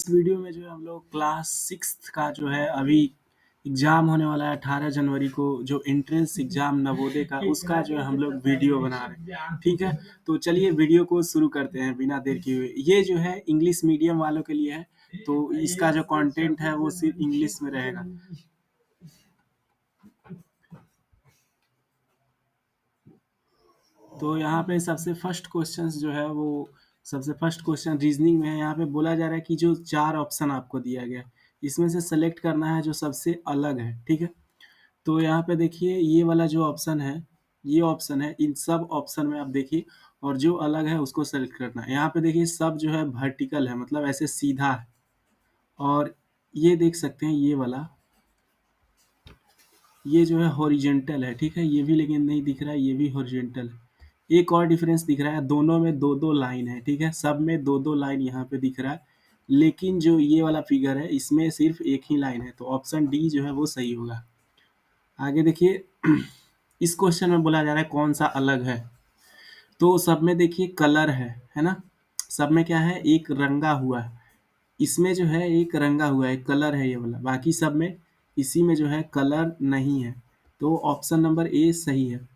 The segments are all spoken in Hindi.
वीडियो में जो है हम लोग क्लास 6th का जो है अभी एग्ज़ाम होने वाला है 18 जनवरी को, जो एंट्रेंस एग्ज़ाम नवोदय का, उसका जो है हम लोग वीडियो बना रहे हैं। ठीक है, तो चलिए वीडियो को शुरू करते हैं बिना देर किए हुए। ये जो है इंग्लिश मीडियम वालों के लिए है, तो इसका जो कंटेंट है वो सिर्फ इंग्लिश में रहेगा। तो यहाँ पे सबसे फर्स्ट क्वेश्चन जो है वो सबसे फर्स्ट क्वेश्चन रीजनिंग में है। यहाँ पे बोला जा रहा है कि जो 4 ऑप्शन आपको दिया गया है, इसमें से सेलेक्ट करना है जो सबसे अलग है। ठीक है, तो यहाँ पे देखिए ये वाला जो ऑप्शन है, ये ऑप्शन है, इन सब ऑप्शन में आप देखिए और जो अलग है उसको सेलेक्ट करना है। यहाँ पे देखिए सब जो है वर्टिकल है, मतलब ऐसे सीधा है, और ये देख सकते हैं ये वाला, ये जो है हॉरिजेंटल है। ठीक है, ये भी लेकिन नहीं दिख रहा है, ये भी हॉरिजेंटल है। एक और डिफरेंस दिख रहा है, दोनों में दो दो लाइन है। ठीक है, सब में दो दो लाइन यहाँ पे दिख रहा है, लेकिन जो ये वाला फिगर है इसमें सिर्फ एक ही लाइन है, तो ऑप्शन डी जो है वो सही होगा। आगे देखिए इस क्वेश्चन में बोला जा रहा है कौन सा अलग है, तो सब में देखिए कलर है ना। सब में क्या है, एक रंगा हुआ है, इसमें जो है एक रंगा हुआ है, कलर है ये वाला। बाकी सब में इसी में जो है कलर नहीं है, तो ऑप्शन नंबर ए सही है।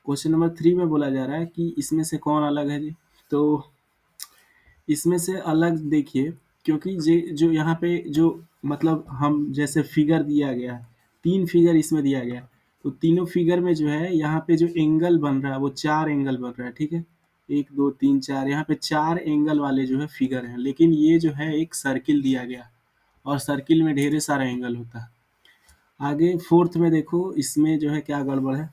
क्वेश्चन नंबर 3 में बोला जा रहा है कि इसमें से कौन अलग है जी, तो इसमें से अलग देखिए, क्योंकि जो यहाँ पे जो मतलब हम जैसे फिगर दिया गया है, 3 फिगर इसमें दिया गया है, तो तीनों फिगर में जो है यहाँ पे जो एंगल बन रहा है वो 4 एंगल बन रहा है। ठीक है, 1 2 3 4, यहाँ पे 4 एंगल वाले जो है फिगर हैं, लेकिन ये जो है एक सर्किल दिया गया, और सर्किल में ढेर सारा एंगल होता है। आगे फोर्थ में देखो, इसमें जो है क्या गड़बड़ है,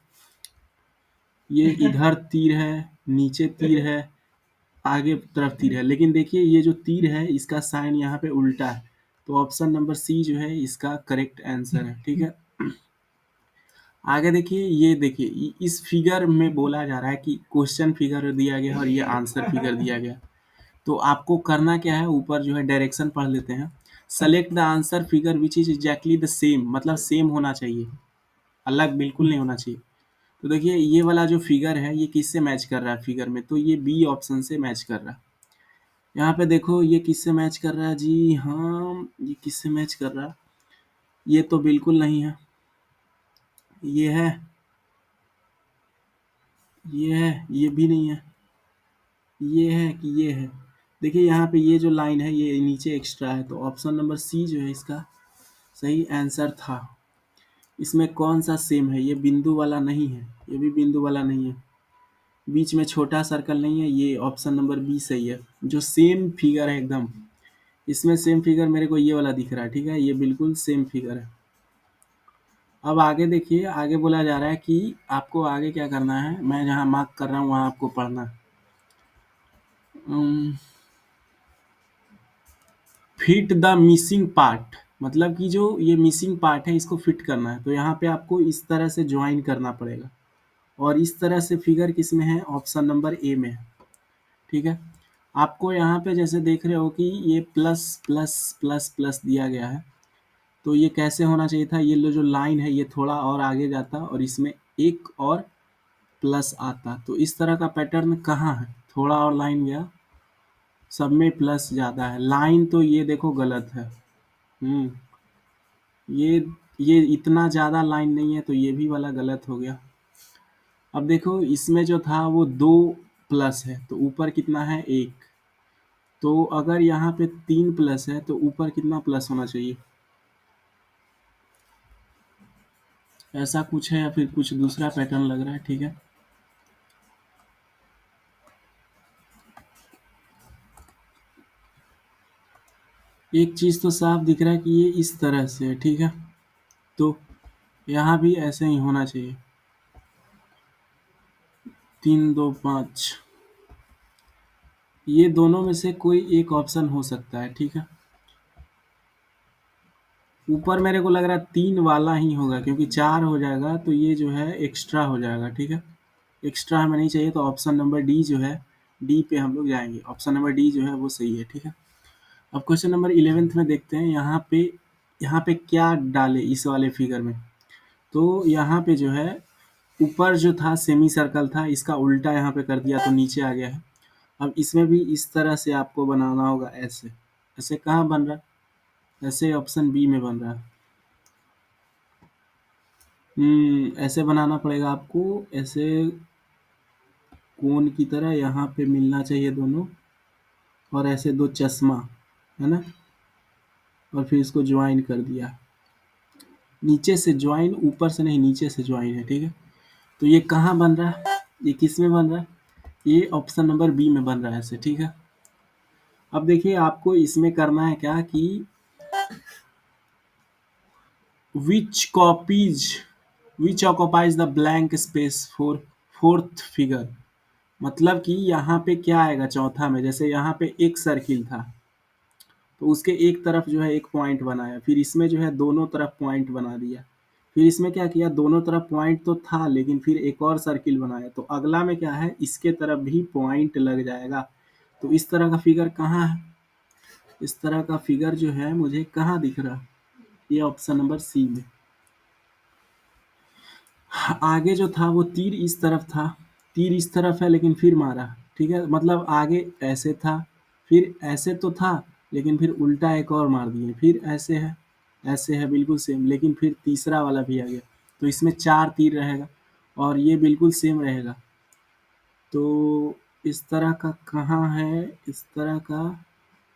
ये इधर तीर है, नीचे तीर है, आगे तरफ तीर है, लेकिन देखिए ये जो तीर है इसका साइन यहाँ पे उल्टा है, तो ऑप्शन नंबर सी जो है इसका करेक्ट आंसर है। ठीक है, आगे देखिए, ये देखिए इस फिगर में बोला जा रहा है कि क्वेश्चन फिगर दिया गया और ये आंसर फिगर दिया गया, तो आपको करना क्या है, ऊपर जो है डायरेक्शन पढ़ लेते हैं। Select the answer figure which is exactly the same, मतलब सेम होना चाहिए, अलग बिल्कुल नहीं होना चाहिए। तो देखिए ये वाला जो फिगर है ये किससे मैच कर रहा है फिगर में, तो ये बी ऑप्शन से मैच कर रहा है। यहाँ पे देखो ये किससे मैच कर रहा है जी, हाँ ये किससे मैच कर रहा है, ये तो बिल्कुल नहीं है, ये है, ये है, ये भी नहीं है, ये है कि ये है। देखिए यहाँ पे ये जो लाइन है ये नीचे एक्स्ट्रा है, तो ऑप्शन नंबर सी जो है इसका सही आंसर था। इसमें कौन सा सेम है, ये बिंदु वाला नहीं है, ये भी बिंदु वाला नहीं है, बीच में छोटा सर्कल नहीं है, ये ऑप्शन नंबर बी सही है। जो सेम फिगर है एकदम, इसमें सेम फिगर मेरे को ये वाला दिख रहा है। ठीक है, ये बिल्कुल सेम फिगर है। अब आगे देखिए, आगे बोला जा रहा है कि आपको आगे क्या करना है, मैं जहाँ मार्क कर रहा हूँ वहाँ आपको पढ़ना है। फिट द मिसिंग पार्ट, मतलब कि जो ये मिसिंग पार्ट है इसको फिट करना है, तो यहाँ पे आपको इस तरह से ज्वाइन करना पड़ेगा, और इस तरह से फिगर किस में है, ऑप्शन नंबर ए में है। ठीक है, आपको यहाँ पे जैसे देख रहे हो कि ये प्लस प्लस प्लस प्लस दिया गया है, तो ये कैसे होना चाहिए था, ये जो लाइन है ये थोड़ा और आगे जाता और इसमें एक और प्लस आता, तो इस तरह का पैटर्न कहाँ है, थोड़ा और लाइन गया, सब में प्लस ज़्यादा है, लाइन तो ये देखो गलत है। ये ये इतना ज़्यादा लाइन नहीं है, तो ये भी वाला गलत हो गया। अब देखो इसमें जो था वो 2 प्लस है, तो ऊपर कितना है 1, तो अगर यहाँ पे 3 प्लस है तो ऊपर कितना प्लस होना चाहिए, ऐसा कुछ है या फिर कुछ दूसरा पैटर्न लग रहा है। ठीक है, एक चीज़ तो साफ दिख रहा है कि ये इस तरह से है। ठीक है, तो यहाँ भी ऐसे ही होना चाहिए, 3 2 5, ये दोनों में से कोई एक ऑप्शन हो सकता है। ठीक है, ऊपर मेरे को लग रहा है 3 वाला ही होगा, क्योंकि 4 हो जाएगा तो ये जो है एक्स्ट्रा हो जाएगा। ठीक है, एक्स्ट्रा हमें नहीं चाहिए, तो ऑप्शन नंबर डी जो है, डी पे हम लोग जाएंगे, ऑप्शन नंबर डी जो है वो सही है। ठीक है, अब क्वेश्चन नंबर 11th में देखते हैं, यहाँ पे क्या डाले इस वाले फिगर में, तो यहाँ पे जो है ऊपर जो था सेमी सर्कल था, इसका उल्टा यहाँ पे कर दिया तो नीचे आ गया है। अब इसमें भी इस तरह से आपको बनाना होगा, ऐसे ऐसे कहाँ बन रहा है? ऐसे ऑप्शन बी में बन रहा है। ऐसे बनाना पड़ेगा आपको, ऐसे कोन की तरह यहाँ पे मिलना चाहिए दोनों, और ऐसे दो चश्मा, है ना, और फिर इसको ज्वाइन कर दिया। नीचे से ज्वाइन, ऊपर से नहीं, नीचे से ज्वाइन है, ठीक है। तो ये कहाँ बन रहा है, ये किस में बन रहा है? ये ऑप्शन नंबर बी में बन रहा है ऐसे, ठीक है। अब देखिए आपको इसमें करना है क्या कि which copies which occupies the blank space for fourth figure. मतलब कि यहाँ पे क्या आएगा चौथा में, जैसे यहाँ पे एक सर्किल था तो उसके एक तरफ जो है एक पॉइंट बनाया, फिर इसमें जो है दोनों तरफ पॉइंट बना दिया, फिर इसमें क्या किया, दोनों तरफ पॉइंट तो था लेकिन फिर एक और सर्किल बनाया, तो अगला में क्या है, इसके तरफ भी पॉइंट लग जाएगा। तो इस तरह का फिगर कहाँ है? इस तरह का फिगर जो है मुझे कहाँ दिख रहा? ये ऑप्शन नंबर सी में। आगे जो था वो तीर इस तरफ था, तीर इस तरफ है लेकिन फिर मारा, ठीक है, मतलब आगे ऐसे था, फिर ऐसे तो था लेकिन फिर उल्टा एक और मार दिए, फिर ऐसे है बिल्कुल सेम, लेकिन फिर तीसरा वाला भी आ गया, तो इसमें 4 तीर रहेगा और ये बिल्कुल सेम रहेगा। तो इस तरह का कहाँ है, इस तरह का,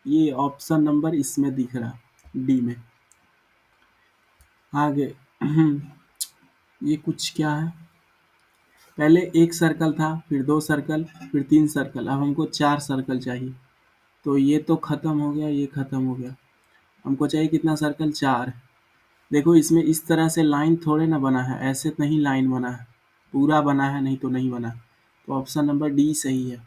ये ऑप्शन नंबर इसमें दिख रहा, डी में। आगे ये कुछ क्या है, पहले एक सर्कल था, फिर 2 सर्कल, फिर 3 सर्कल, अब हमको 4 सर्कल चाहिए। तो ये तो खत्म हो गया, ये खत्म हो गया, हमको चाहिए कितना सर्कल, 4। देखो इसमें इस तरह से लाइन थोड़े ना बना है, ऐसे नहीं लाइन बना है, पूरा बना है, नहीं तो नहीं बना। तो ऑप्शन नंबर डी सही है।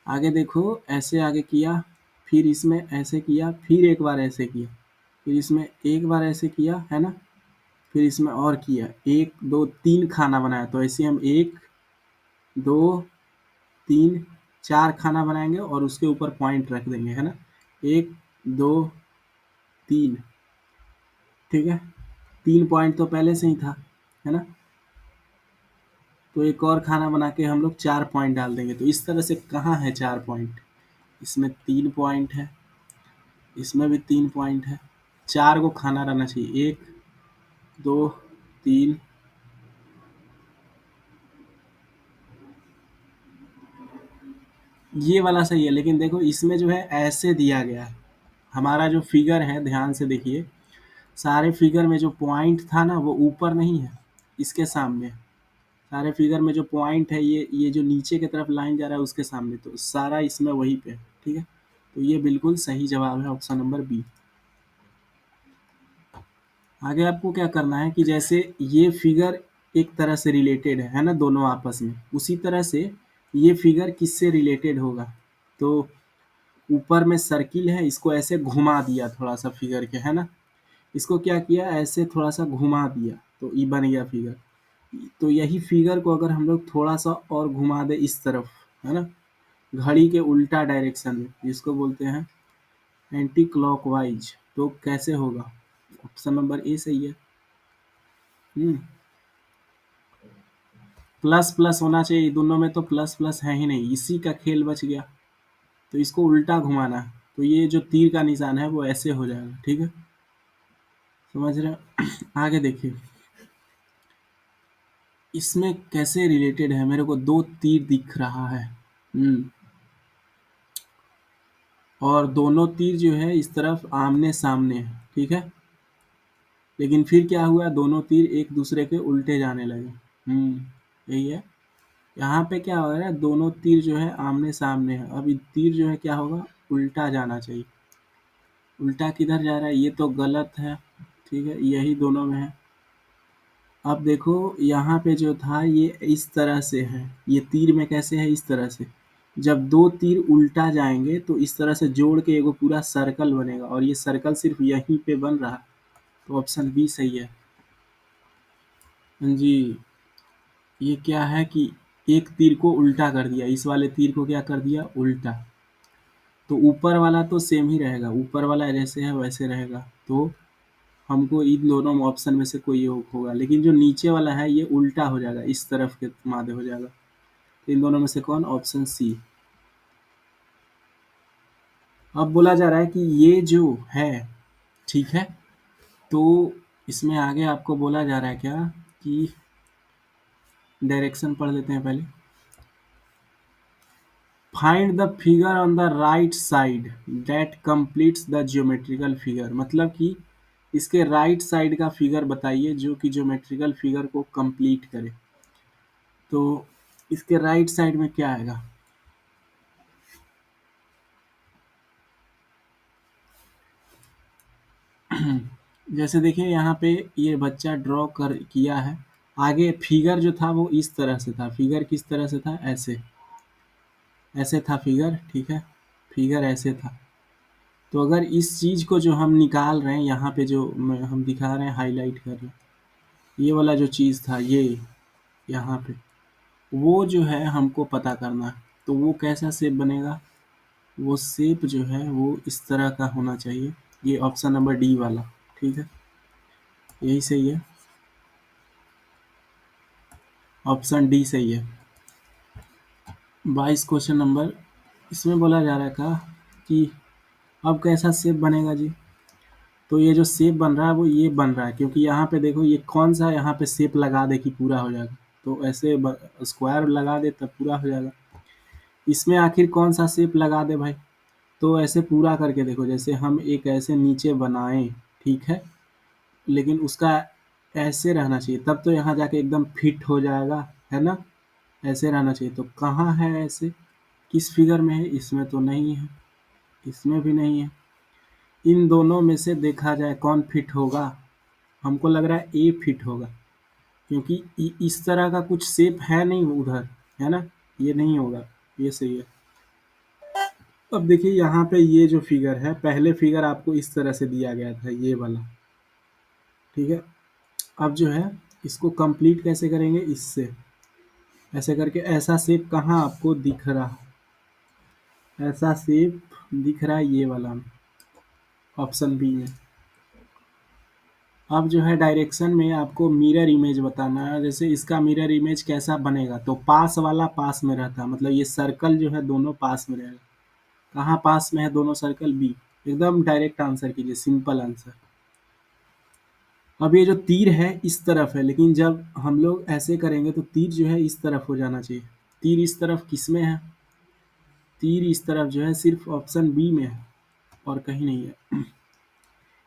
आगे देखो, ऐसे आगे किया, फिर इसमें ऐसे किया, फिर एक बार ऐसे किया, फिर इसमें एक बार ऐसे किया, है ना, फिर इसमें और किया, 1 2 3 खाना बनाया, तो ऐसे हम 1 2 3 4 खाना बनाएंगे और उसके ऊपर पॉइंट रख देंगे, है ना, 1 2 3, ठीक है। 3 पॉइंट तो पहले से ही था, है ना, तो एक और खाना बना के हम लोग 4 पॉइंट डाल देंगे। तो इस तरह से कहाँ है 4 पॉइंट, इसमें 3 पॉइंट है, इसमें भी 3 पॉइंट है, 4 को खाना रहना चाहिए, 1 2 3, ये वाला सही है, लेकिन देखो इसमें जो है ऐसे दिया गया है, हमारा जो फिगर है ध्यान से देखिए, सारे फिगर में जो पॉइंट था ना वो ऊपर नहीं है, इसके सामने है। सारे फिगर में जो पॉइंट है, ये जो नीचे की तरफ लाइन जा रहा है उसके सामने, तो सारा इसमें वहीं पे है, ठीक है। तो ये बिल्कुल सही जवाब है ऑप्शन नंबर बी। आगे आपको क्या करना है कि जैसे ये फिगर एक तरह से रिलेटेड है ना, दोनों आपस में, उसी तरह से ये फिगर किससे रिलेटेड होगा। तो ऊपर में सर्किल है, इसको ऐसे घुमा दिया थोड़ा सा फिगर के, है ना, इसको क्या किया, ऐसे थोड़ा सा घुमा दिया, तो ये बन गया फिगर। तो यही फिगर को अगर हम लोग थोड़ा सा और घुमा दे इस तरफ, है ना, घड़ी के उल्टा डायरेक्शन में, जिसको बोलते हैं एंटी क्लॉकवाइज, तो कैसे होगा, ऑप्शन नंबर ए सही है। हम्म प्लस प्लस होना चाहिए, दोनों में तो प्लस प्लस है ही नहीं, इसी का खेल बच गया। तो इसको उल्टा घुमाना है, तो ये जो तीर का निशान है वो ऐसे हो जाएगा, ठीक है, समझ रहे हैं? आगे देखिए, इसमें कैसे रिलेटेड है, मेरे को 2 तीर दिख रहा है। हम्म और दोनों तीर जो है इस तरफ आमने सामने है, ठीक है, लेकिन फिर क्या हुआ, दोनों तीर एक दूसरे के उल्टे जाने लगे। यही है, यहाँ पे क्या हो रहा है, दोनों तीर जो है आमने सामने है, अब ये तीर जो है क्या होगा, उल्टा जाना चाहिए। उल्टा किधर जा रहा है, ये तो गलत है, ठीक है, यही दोनों में है। अब देखो यहाँ पे जो था ये इस तरह से है, ये तीर में कैसे है, इस तरह से, जब 2 तीर उल्टा जाएंगे तो इस तरह से जोड़ के एगो पूरा सर्कल बनेगा, और ये सर्कल सिर्फ यहीं पे बन रहा। तो ऑप्शन बी सही है। हाँ जी, ये क्या है कि एक तीर को उल्टा कर दिया, इस वाले तीर को क्या कर दिया, उल्टा। तो ऊपर वाला तो सेम ही रहेगा, ऊपर वाला जैसे है वैसे रहेगा, तो हमको इन दोनों ऑप्शन में से कोई एक होगा, लेकिन जो नीचे वाला है ये उल्टा हो जाएगा, इस तरफ के मादे हो जाएगा। तो इन दोनों में से कौन, ऑप्शन सी। अब बोला जा रहा है कि ये जो है, ठीक है, तो इसमें आगे आपको बोला जा रहा है क्या कि डायरेक्शन पढ़ लेते हैं पहले। Find the figure on the right side that completes the geometrical figure, मतलब कि इसके राइट साइड का फिगर बताइए जो कि ज्योमेट्रिकल फिगर को कंप्लीट करे। तो इसके राइट साइड में क्या आएगा? जैसे देखिए यहाँ पे ये बच्चा ड्रॉ कर किया है, आगे फिगर जो था वो इस तरह से था। फिगर किस तरह से था? ऐसे, ऐसे था फिगर, ठीक है, फिगर ऐसे था। तो अगर इस चीज को जो हम निकाल रहे हैं यहाँ पे, जो हम दिखा रहे हैं, हाईलाइट कर रहे हैं, ये वाला जो चीज था ये यहाँ पे, वो जो है हमको पता करना है। तो वो कैसा शेप बनेगा? वो शेप जो है वो इस तरह का होना चाहिए। ये ऑप्शन नंबर डी वाला, ठीक है, यही सही है, ऑप्शन डी सही है। 22 क्वेश्चन नंबर, इसमें बोला जा रहा था कि अब कैसा शेप बनेगा जी। तो ये जो शेप बन रहा है वो ये बन रहा है, क्योंकि यहाँ पे देखो ये कौन सा यहाँ पे शेप लगा दे कि पूरा हो जाएगा। तो ऐसे स्क्वायर लगा दे तब पूरा हो जाएगा। इसमें आखिर कौन सा शेप लगा दे भाई? तो ऐसे पूरा करके देखो, जैसे हम एक ऐसे नीचे बनाएं, ठीक है, लेकिन उसका ऐसे रहना चाहिए, तब तो यहाँ जाके एकदम फिट हो जाएगा, है ना? ऐसे रहना चाहिए। तो कहाँ है ऐसे? किस फिगर में है? इसमें तो नहीं है, इसमें भी नहीं है। इन दोनों में से देखा जाए कौन फिट होगा? हमको लग रहा है ए फिट होगा, क्योंकि इस तरह का कुछ शेप है नहीं उधर, है ना? ये नहीं होगा, ये सही है। अब देखिए यहाँ पे ये जो फिगर है, पहले फिगर आपको इस तरह से दिया गया था, ये वाला, ठीक है। अब जो है इसको कंप्लीट कैसे करेंगे? इससे ऐसे करके। ऐसा शेप कहाँ आपको दिख रहा? ऐसा शेप दिख रहा है ये वाला में, ऑप्शन बी में। अब जो है डायरेक्शन में आपको मिरर इमेज बताना है। जैसे इसका मिरर इमेज कैसा बनेगा? तो पास वाला पास में रहता, मतलब ये सर्कल जो है दोनों पास में रहेगा। कहाँ पास में है दोनों सर्कल? बी। एकदम डायरेक्ट आंसर कीजिए, सिंपल आंसर। अब ये जो तीर है इस तरफ है, लेकिन जब हम लोग ऐसे करेंगे तो तीर जो है इस तरफ हो जाना चाहिए। तीर इस तरफ किस में है? तीर इस तरफ जो है सिर्फ ऑप्शन बी में है और कहीं नहीं है।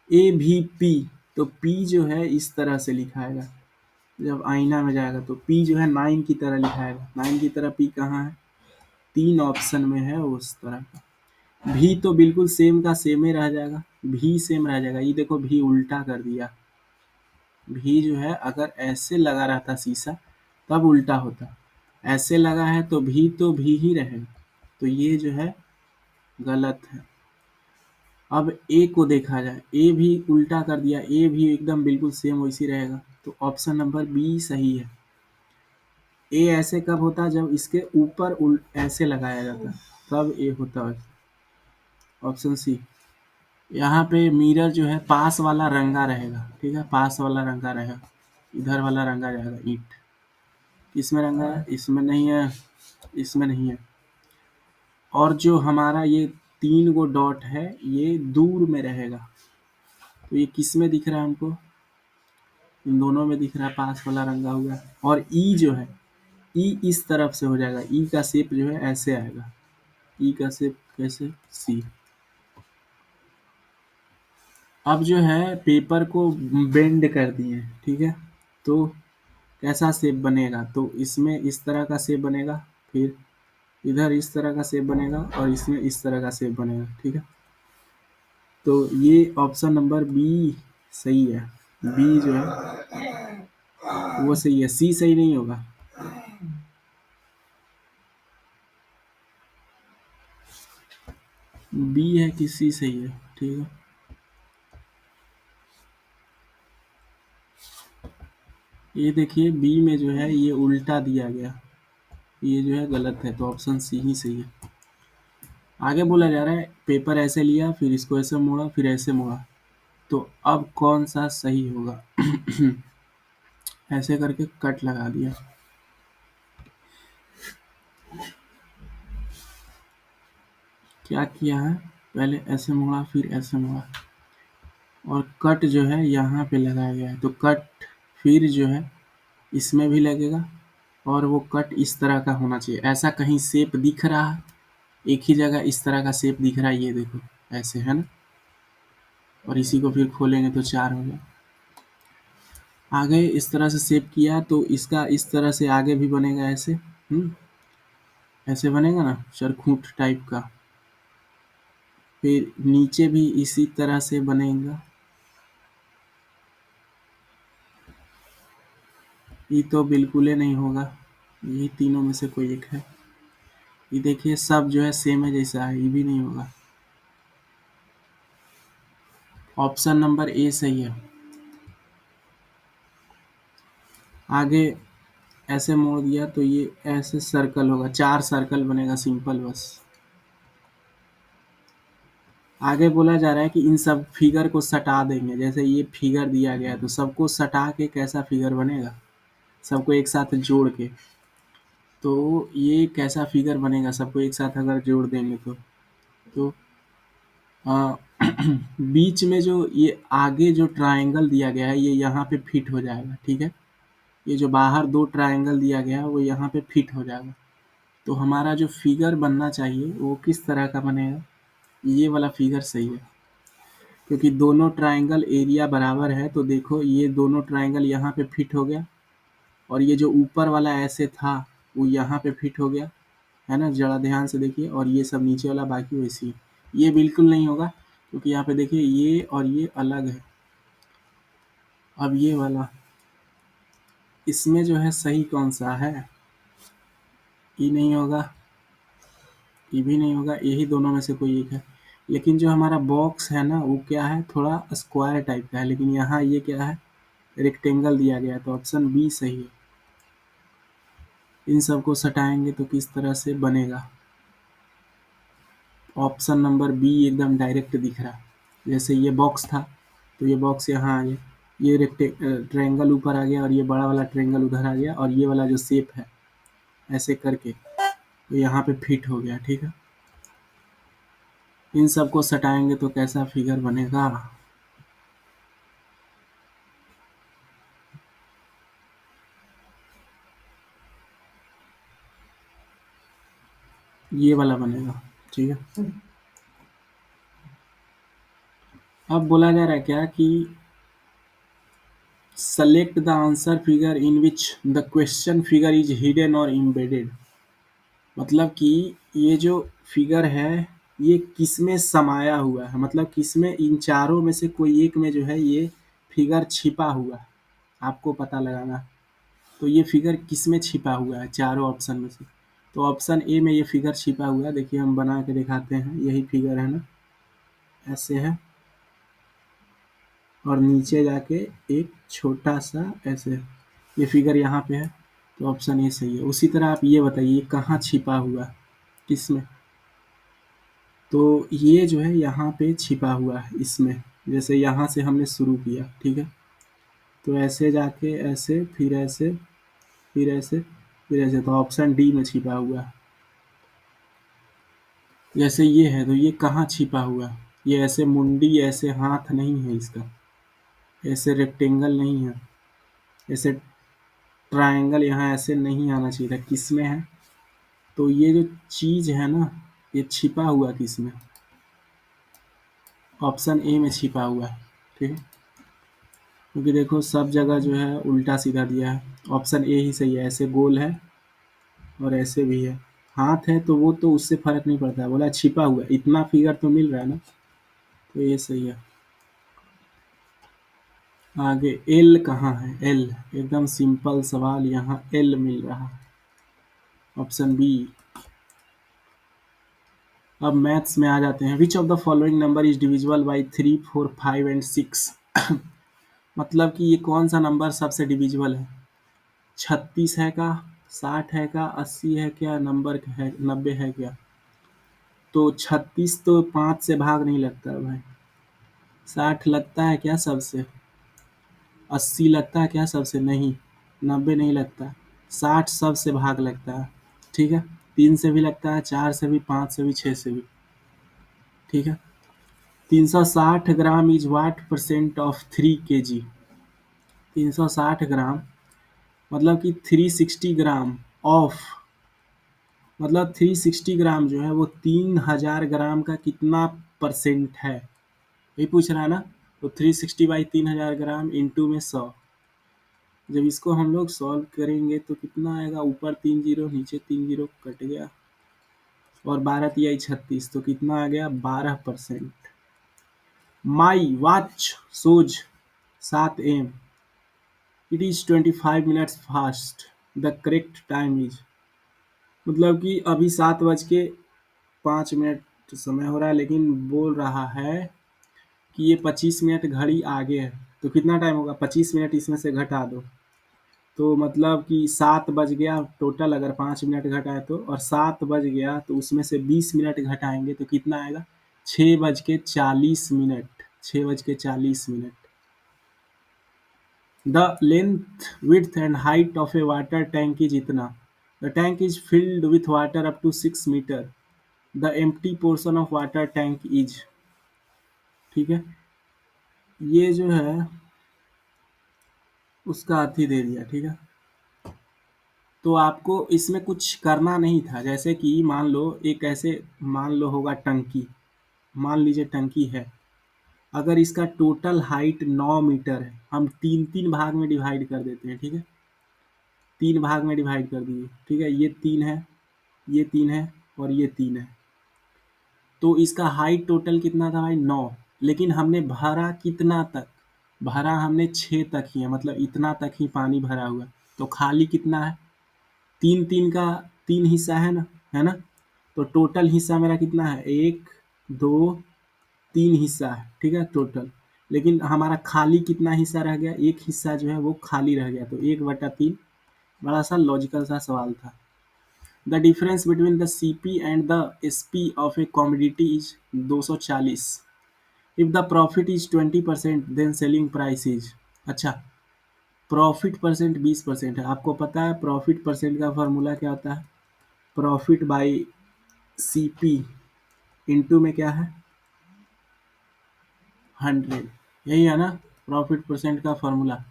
ए भी पी, तो पी जो है इस तरह से लिखाएगा। जब आईना में जाएगा तो पी जो है 9 की तरह लिखाएगा। 9 की तरह पी कहाँ है? 3 ऑप्शन में है उस तरह का। भी तो बिल्कुल सेम का सेम ही रह जाएगा, भी सेम रह जाएगा। ये देखो भी उल्टा कर दिया। भी जो है अगर ऐसे लगा रहता शीशा तब उल्टा होता, ऐसे लगा है तो भी ही रहेगा। तो ये जो है गलत है। अब ए को देखा जाए, ए भी उल्टा कर दिया, ए भी एकदम बिल्कुल सेम वैसी रहेगा। तो ऑप्शन नंबर बी सही है। ए ऐसे कब होता है? जब इसके ऊपर ऐसे लगाया जाता है, तब ए होता है। Option C. यहाँ पे मिरर जो है पास वाला रंगा रहेगा, ठीक है, पास वाला रंगा रहेगा, इधर वाला रंगा जाएगा ईंट। इसमें रंगा है, इसमें नहीं है, इसमें नहीं है। और जो हमारा ये 3 गो डॉट है ये दूर में रहेगा। तो ये किस में दिख रहा है हमको? इन दोनों में दिख रहा है, पास वाला रंगा हुआ। और ई जो है, ई इस तरफ से हो जाएगा, ई का शेप जो है ऐसे आएगा। ई का शेप कैसे? सी। अब जो है पेपर को बेंड कर दिए, ठीक है, तो कैसा शेप बनेगा? तो इसमें इस तरह का शेप बनेगा, फिर इधर इस तरह का शेप बनेगा और इसमें इस तरह का शेप बनेगा, ठीक है। तो ये ऑप्शन नंबर बी सही है। बी जो है वो सही है, सी सही नहीं होगा। बी है कि सी सही है, ठीक है। ये देखिए बी में जो है ये उल्टा दिया गया, ये जो है गलत है, तो ऑप्शन सी ही सही है। आगे बोला जा रहा है पेपर ऐसे लिया, फिर इसको ऐसे मोड़ा, फिर ऐसे मोड़ा, तो अब कौन सा सही होगा? ऐसे करके कट लगा दिया। क्या किया है? पहले ऐसे मोड़ा फिर ऐसे मोड़ा, और कट जो है यहाँ पे लगाया गया है, तो कट फिर जो है इसमें भी लगेगा, और वो कट इस तरह का होना चाहिए। ऐसा कहीं शेप दिख रहा है, एक ही जगह इस तरह का शेप दिख रहा है, ये देखो ऐसे है ना, और इसी को फिर खोलेंगे तो 4 हो गया। आगे इस तरह से शेप किया तो इसका इस तरह से आगे भी बनेगा ऐसे, ऐसे बनेगा ना चरखूंट टाइप का। फिर नीचे भी इसी तरह से बनेगा। ये तो बिल्कुल ही नहीं होगा, ये तीनों में से कोई एक है। ये देखिए सब जो है सेम है जैसा है, ये भी नहीं होगा। ऑप्शन नंबर ए सही है। आगे ऐसे मोड़ दिया तो ये ऐसे सर्कल होगा, 4 सर्कल बनेगा सिंपल बस। आगे बोला जा रहा है कि इन सब फिगर को सटा देंगे, जैसे ये फिगर दिया गया है तो सबको सटा के कैसा फिगर बनेगा, सबको एक साथ जोड़ के, तो ये कैसा फिगर बनेगा सबको एक साथ अगर जोड़ देंगे तो आ, बीच में जो ये आगे जो ट्रायंगल दिया गया है ये यहाँ पे फिट हो जाएगा, ठीक है। ये जो बाहर 2 ट्रायंगल दिया गया है वो यहाँ पे फिट हो जाएगा। तो हमारा जो फिगर बनना चाहिए वो किस तरह का बनेगा, ये वाला फिगर सही है, क्योंकि दोनों ट्रायंगल एरिया बराबर है। तो देखो ये दोनों ट्रायंगल यहाँ पे फिट हो गया, और ये जो ऊपर वाला ऐसे था वो यहाँ पे फिट हो गया, है ना, जरा ध्यान से देखिए। और ये सब नीचे वाला बाकी वैसी है। ये बिल्कुल नहीं होगा, क्योंकि यहाँ पे देखिए ये और ये अलग है। अब ये वाला, इसमें जो है सही कौन सा है, ये नहीं होगा, ये भी नहीं होगा, यही दोनों में से कोई एक है। लेकिन जो हमारा बॉक्स है ना वो क्या है, थोड़ा स्क्वायर टाइप का है, लेकिन यहाँ ये क्या है, रेक्टेंगल दिया गया है, तो ऑप्शन बी सही है। इन सब को सटाएंगे तो किस तरह से बनेगा, ऑप्शन नंबर बी एकदम डायरेक्ट दिख रहा है। जैसे ये बॉक्स था तो ये बॉक्स यहाँ आ गया, ये ट्रायंगल ऊपर आ गया, और ये बड़ा वाला ट्रायंगल उधर आ गया, और ये वाला जो शेप है ऐसे करके तो यहाँ पे फिट हो गया, ठीक है। इन सब को सटाएंगे तो कैसा फिगर बनेगा, ये वाला बनेगा, ठीक है। अब बोला जा रहा है क्या कि select the answer figure in which the question figure is hidden और एम्बेडेड। मतलब कि ये जो फिगर है ये किसमें समाया हुआ है, मतलब किसमें, इन चारों में से कोई एक में जो है ये फिगर छिपा हुआ है, आपको पता लगाना। तो ये फिगर किसमें छिपा हुआ है चारों ऑप्शन में से, तो ऑप्शन ए में ये फिगर छिपा हुआ है। देखिए हम बना के दिखाते हैं, यही फिगर है ना, ऐसे है, और नीचे जाके एक छोटा सा ऐसे, ये फिगर यहाँ पे है, तो ऑप्शन ए सही है। उसी तरह आप ये बताइए कहाँ छिपा हुआ है, किसमें, तो ये जो है यहाँ पे छिपा हुआ है इसमें। जैसे यहाँ से हमने शुरू किया, ठीक है, तो ऐसे जाके ऐसे फिर ऐसे फिर ऐसे फिर ऐसे, तो ऑप्शन डी में छिपा हुआ है। जैसे ये है तो ये कहाँ छिपा हुआ है, ये ऐसे मुंडी ऐसे हाथ नहीं है इसका, ऐसे रेक्टेंगल नहीं है, ऐसे ट्रायंगल यहाँ ऐसे नहीं आना चाहिए था, किसमें है, तो ये जो चीज़ है ना ये छिपा हुआ किसमें, ऑप्शन ए में छिपा हुआ है, ठीक है। क्योंकि देखो सब जगह जो है उल्टा सीधा दिया है, ऑप्शन ए ही सही है। ऐसे गोल है और ऐसे भी है, हाथ है तो वो तो उससे फर्क नहीं पड़ता, बोला छिपा हुआ, इतना फिगर तो मिल रहा है ना, तो ये सही है। आगे एल कहाँ है, एल, एकदम सिंपल सवाल, यहाँ एल मिल रहा है, ऑप्शन बी। अब मैथ्स में आ जाते हैं। Which of the following number is divisible by 3, 4, 5 and 6। मतलब कि ये कौन सा नंबर सबसे डिविजिबल है, 36 है क्या, 60 है क्या, 80 है क्या, नंबर है 90 है क्या। तो 36 तो 5 से भाग नहीं लगता है भाई, 60 लगता है क्या सबसे, 80 लगता है क्या सबसे, नहीं, 90 नहीं लगता, 60 सबसे भाग लगता है, ठीक है। 3 से भी लगता है, 4 से भी, 5 से भी, 6 से भी, ठीक है। 360 gram is what percent of 3 kg। 360 ग्राम मतलब कि 360 ग्राम ऑफ, मतलब 360 ग्राम जो है वो 3000 ग्राम का कितना परसेंट है, यही पूछ रहा है ना। तो 360/3000 ग्राम इंटू में 100। जब इसको हम लोग सॉल्व करेंगे तो कितना आएगा, ऊपर 3 जीरो नीचे 3 जीरो कट गया, और 12×3=36, तो कितना आ गया 12%। My watch shows 7 AM, it is 25 minutes fast, the correct time is, मतलब कि अभी 7:05 समय हो रहा है, लेकिन बोल रहा है कि ये 25 मिनट घड़ी आगे है। तो कितना टाइम होगा, 25 मिनट इसमें से घटा दो, तो मतलब कि 7 बज गया टोटल, अगर 5 मिनट घटाए तो, और 7 बज गया तो उसमें से 20 मिनट घटाएंगे तो कितना आएगा, 6:40। 6:40। The length, width and height of a water tank is इतना. The tank is filled with water up to 6 meter. The empty portion of water tank is, ठीक है। ये जो है उसका अर्थ ही दे दिया, ठीक है। तो आपको इसमें कुछ करना नहीं था, जैसे कि मान लो एक ऐसे, मान लो होगा टंकी, मान लीजिए टंकी है, अगर इसका टोटल हाइट 9 मीटर है, हम तीन तीन भाग में डिवाइड कर देते हैं, ठीक है। 3 भाग में डिवाइड कर दिए, ठीक है। ये 3 है, ये 3 है, और ये 3 है। तो इसका हाइट टोटल कितना था भाई, 9। लेकिन हमने भरा कितना तक, भरा हमने 6 तक ही है, मतलब इतना तक ही पानी भरा हुआ है। तो खाली कितना है, तीन तीन का 3 हिस्सा है ना। तो टोटल हिस्सा मेरा कितना है, 1 2 3 हिस्सा है, ठीक है टोटल। लेकिन हमारा खाली कितना हिस्सा रह गया, एक हिस्सा जो है वो खाली रह गया, तो 1/3। बड़ा सा लॉजिकल सा सवाल था। The difference between the CP and the SP of a commodity is 240। If the profit is 20% then selling price is, अच्छा, प्रॉफिट परसेंट 20% है, आपको पता है प्रॉफिट परसेंट का फॉर्मूला क्या होता है, प्रॉफिट बाई सीपी इंटू में क्या है 100, यही है ना प्रॉफिट परसेंट का फॉर्मूला।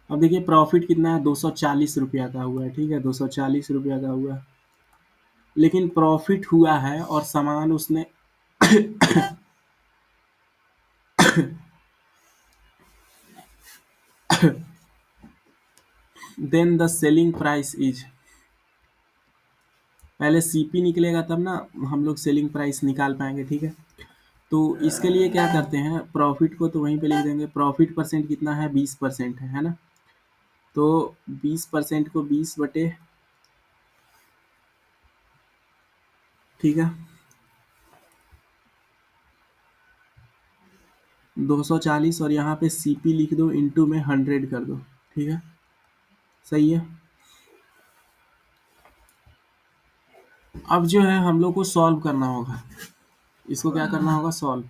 अब देखिए प्रॉफिट कितना है, 240 रुपया का हुआ है, ठीक है 240 रुपया का हुआ है। लेकिन प्रॉफिट हुआ है और सामान उसने then the selling price is, पहले सीपी निकलेगा तब ना हम लोग सेलिंग प्राइस निकाल पाएंगे, ठीक है। तो इसके लिए क्या करते हैं, प्रॉफिट को तो वहीं पे लिख देंगे, प्रॉफिट परसेंट कितना है 20% है ना। तो 20% को 20 बटे, ठीक है 240, और यहाँ पे सीपी लिख दो इंटू में 100 कर दो, ठीक है सही है। अब जो है हम लोग को सॉल्व करना होगा, इसको क्या करना होगा सॉल्व,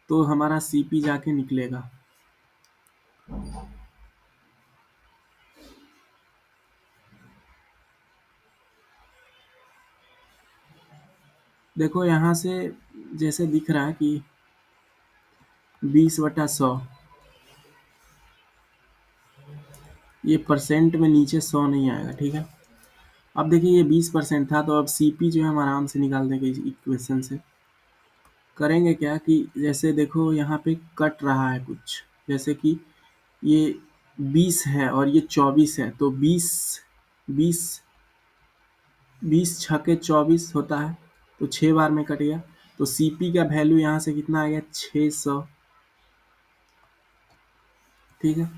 तो हमारा सीपी जाके निकलेगा। देखो यहाँ से जैसे दिख रहा है कि 20/100, ये परसेंट में नीचे 100 नहीं आएगा, ठीक है। अब देखिए ये 20% था, तो अब सीपी जो है हम आराम से निकाल देंगे इस इक्वेशन से। करेंगे क्या कि जैसे देखो यहाँ पे कट रहा है कुछ, जैसे कि ये 20 है और ये 24 है, तो 20 20 20 छके 24 होता है, तो 6 बार में कट गया। तो सीपी का वैल्यू यहाँ से कितना आ गया 600, ठीक है।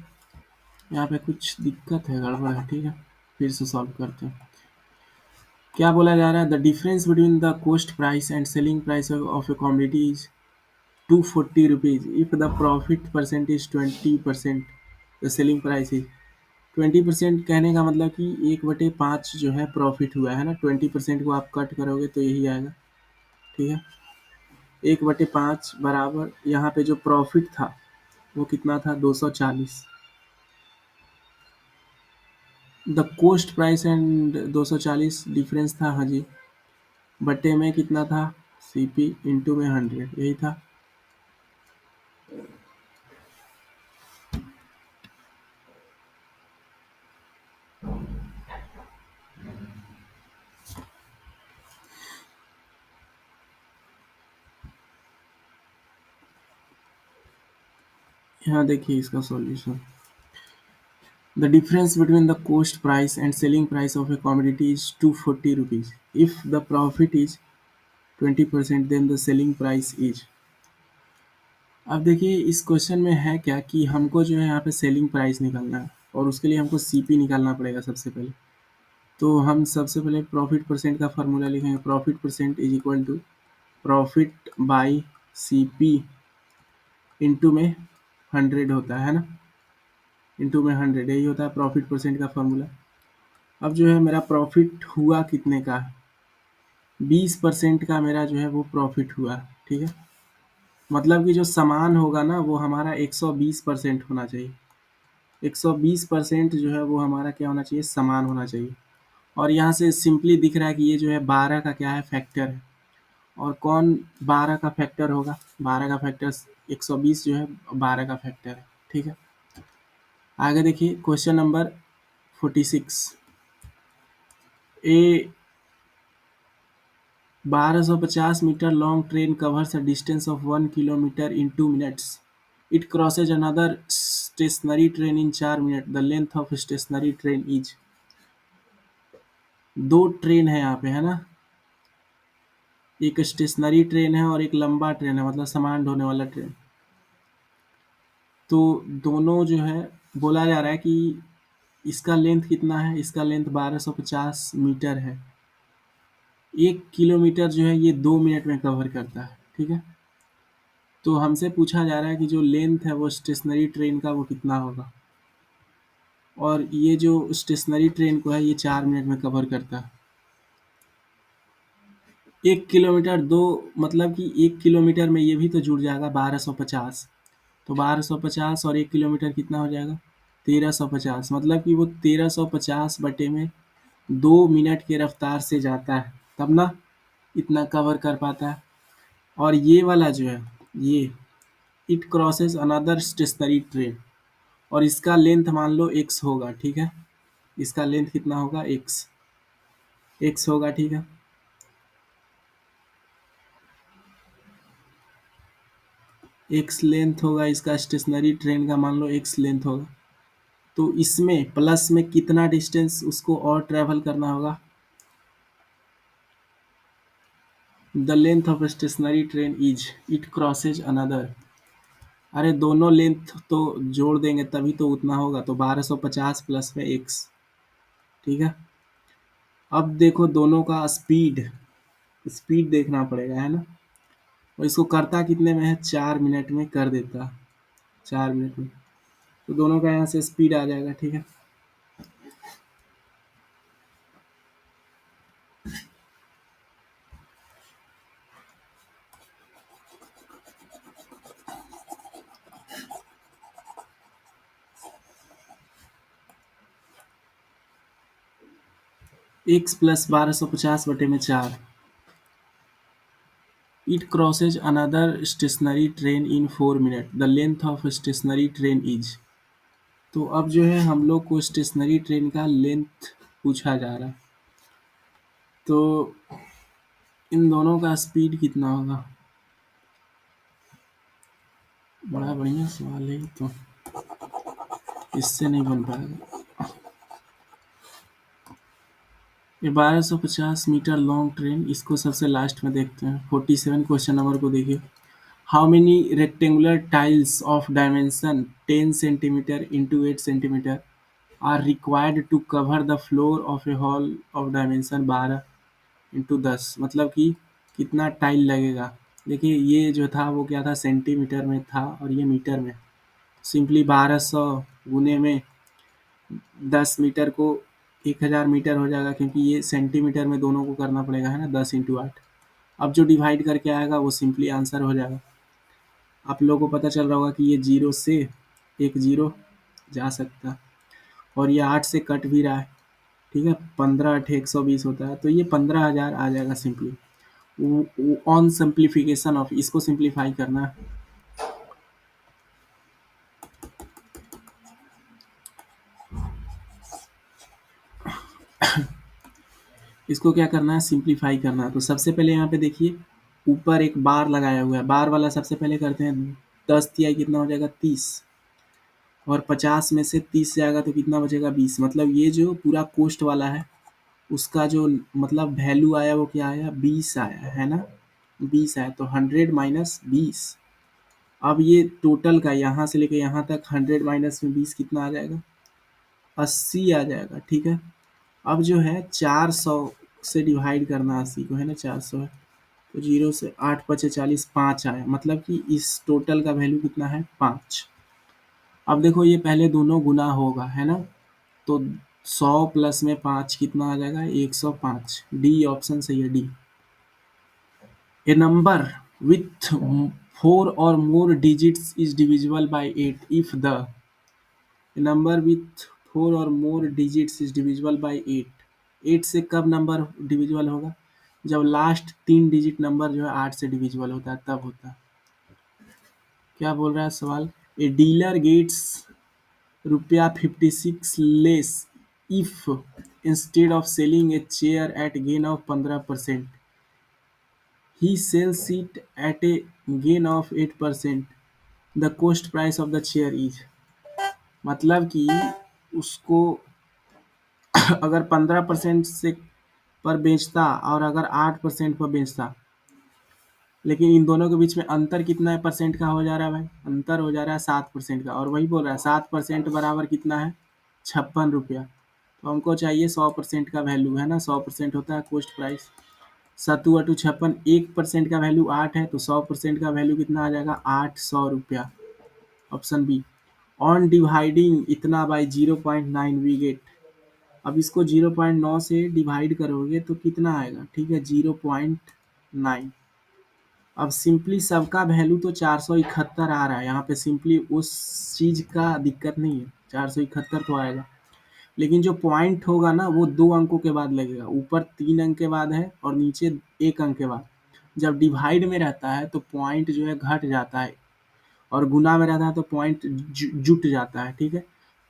यहाँ पे कुछ दिक्कत है, गड़बड़ है, ठीक है। फिर से सॉल्व करते हैं। क्या बोला जा रहा है, the difference between the cost price and selling price of A commodity is 240 rupees if the profit percent is 20%, the selling price is 20%। कहने का मतलब कि 1/5 जो है प्रॉफिट हुआ है ना, 20% को आप कट करोगे तो यही आएगा, ठीक है। 1/5 बराबर यहाँ पे जो प्रॉफिट था वो कितना था 240, the cost price and 240 difference था, हाँ जी, बटे में कितना था CP इंटू में 100, यही था। यहाँ देखिए इसका solution. The difference between the cost price and selling price of a commodity is 240 rupees. If the profit is 20% then the selling price is. अब देखिए इस क्वेश्चन में है क्या कि हमको जो है यहाँ पे सेलिंग प्राइस निकालना है, और उसके लिए हमको सीपी निकालना पड़ेगा सबसे पहले। तो हम सबसे पहले प्रॉफिट परसेंट का फार्मूला लिखेंगे। Profit percent is equal to profit by CP into में 100 होता है ना, इंटू में 100, यही होता है प्रॉफिट परसेंट का फार्मूला। अब जो है मेरा प्रॉफिट हुआ कितने का, 20% का मेरा जो है वो प्रॉफिट हुआ, ठीक है। मतलब कि जो सामान होगा ना वो हमारा 120% होना चाहिए। 120% जो है वो हमारा क्या होना चाहिए, समान होना चाहिए। और यहाँ से सिंपली दिख रहा है कि ये जो है 12 का क्या है, फैक्टर है। और कौन 12 का फैक्टर होगा, 12 का फैक्टर 120 जो है 12 का फैक्टर है, ठीक है। आगे देखिए question number 46। A 1250 metre long train covers a distance of 1 kilometer in 2 minutes. It crosses another stationary train in 4 minutes. The length of stationary train is। दो ट्रेन है यहाँ पे, है ना। एक स्टेशनरी ट्रेन है और एक लंबा ट्रेन है, मतलब सामान ढोने वाला ट्रेन। तो दोनों जो है बोला जा रहा है कि इसका लेंथ कितना है, इसका लेंथ 1250 मीटर है। 1 किलोमीटर जो है ये 2 मिनट में कवर करता है, ठीक है। तो हमसे पूछा जा रहा है कि जो लेंथ है वो स्टेशनरी ट्रेन का वो कितना होगा, और ये जो स्टेशनरी ट्रेन को है ये 4 मिनट में कवर करता है। 1 किलोमीटर दो, मतलब कि 1 किलोमीटर में ये भी तो जुड़ जाएगा 1250। तो 1250 और 1 किलोमीटर कितना हो जाएगा, 1350। मतलब कि वो 1350 बटे में 2 मिनट के रफ्तार से जाता है, तब ना इतना कवर कर पाता है। और ये वाला जो है ये it crosses another stationary train, और इसका लेंथ मान लो x होगा, ठीक है। इसका लेंथ कितना होगा, x होगा, ठीक है। x लेंथ होगा इसका स्टेशनरी ट्रेन का, मान लो x लेंथ होगा। तो इसमें प्लस में कितना डिस्टेंस उसको और ट्रेवल करना होगा, the length of stationary train is it crosses another. अरे दोनों लेंथ तो जोड़ देंगे तभी तो उतना होगा, तो 1250 प्लस में x, ठीक है। अब देखो दोनों का स्पीड, स्पीड देखना पड़ेगा, है ना। और इसको करता कितने में है, 4 मिनट में कर देता, 4 मिनट में। तो दोनों का यहाँ से स्पीड आ जाएगा, ठीक है। x plus 1250/4। It crosses another stationary train in 4 minute, the length of stationary train is. तो अब जो है हम लोग को स्टेशनरी ट्रेन का लेंथ पूछा जा रहा है। तो इन दोनों का स्पीड कितना होगा, बड़ा बढ़िया सवाल है, तो इससे नहीं बन पाएगा। ये 1250 मीटर लॉन्ग ट्रेन, इसको सबसे लास्ट में देखते हैं। 47 क्वेश्चन नंबर को देखिए। How many rectangular tiles of dimension 10 centimetre into 8 centimetre are required to cover the floor of a hall of dimension 12 into 10। मतलब कि कितना टाइल लगेगा। देखिए ये जो था वो क्या था, सेंटीमीटर में था और ये मीटर में। सिंपली 1200 गुने में 10 मीटर को 1000 मीटर हो जाएगा, क्योंकि ये सेंटीमीटर में दोनों को करना पड़ेगा, है ना, 10 इंटू 8। अब जो डिवाइड करके आएगा वो सिंपली आंसर हो जाएगा। आप लोगों को पता चल रहा होगा कि ये 0 से एक 0 जा सकता है, और ये 8 से कट भी रहा है, ठीक है। 15 8 120 होता है, तो ये 15,000 आ जाएगा सिंपली। ऑन सिंप्लीफिकेशन ऑफ, इसको सिंप्लीफाई करना है। इसको क्या करना है, सिंप्लीफाई करना है। तो सबसे पहले यहाँ पे देखिए ऊपर एक बार लगाया हुआ है, बार वाला सबसे पहले करते हैं। 10 तिहाई कितना हो जाएगा 30, और 50 में से 30 जाएगा तो कितना बचेगा 20। मतलब ये जो पूरा कोस्ट वाला है उसका जो मतलब वैल्यू आया वो क्या आया 20 आया है ना, 20 आया। तो 100 माइनस 20। अब ये टोटल का यहाँ से लेके यहाँ तक 100 माइनस में 20 कितना आ जाएगा 80 आ जाएगा, ठीक है। अब जो है 400 से डिवाइड करना 80 को, है ना, 400 है तो 0 से 8 पचे 40, 5 आया। मतलब कि इस टोटल का वैल्यू कितना है 5। अब देखो ये पहले दोनों गुना होगा, है ना, तो 100 प्लस में 5 कितना आ जाएगा 105। डी ऑप्शन सही है, D. A number with 4 or more digits is divisible by 8 if the a number with 4 or more digits is divisible by 8। 8 से कब नंबर डिविजिबल होगा, जब लास्ट 3 डिजिट नंबर जो है 8 से डिविजिबल होता है तब होता है। क्या बोल रहा है सवाल, ए डीलर गेट्स रुपया 56 less if instead of selling a chair at gain of 15%, he sells it at a gain of 8%, the cost price of the chair is। मतलब कि उसको अगर 15% से पर बेचता और अगर 8% पर बेचता, लेकिन इन दोनों के बीच में अंतर कितना है परसेंट का हो जा रहा है भाई, अंतर हो जा रहा है 7% का। और वही बोल रहा है 7% बराबर कितना है 56 रुपया। तो हमको चाहिए 100% का वैल्यू, है ना, 100% होता है कॉस्ट प्राइस। सत्तू अटू 56, 1% का वैल्यू 8 है तो 100% का वैल्यू कितना आ जाएगा 800 रुपया। Option B. ऑन डिवाइडिंग इतना बाई 0.9 वी गेट। अब इसको 0.9 से डिवाइड करोगे तो कितना आएगा, ठीक है 0.9। अब सिंपली सबका वैल्यू तो 471 आ रहा है यहाँ पे, सिंपली उस चीज का दिक्कत नहीं है, 471 तो आएगा। लेकिन जो पॉइंट होगा ना वो 2 अंकों के बाद लगेगा, ऊपर 3 अंक के बाद है और नीचे 1 अंक के बाद। जब डिवाइड में रहता है तो पॉइंट जो है घट जाता है, और गुना में रहता है तो पॉइंट जुट जाता है, ठीक है।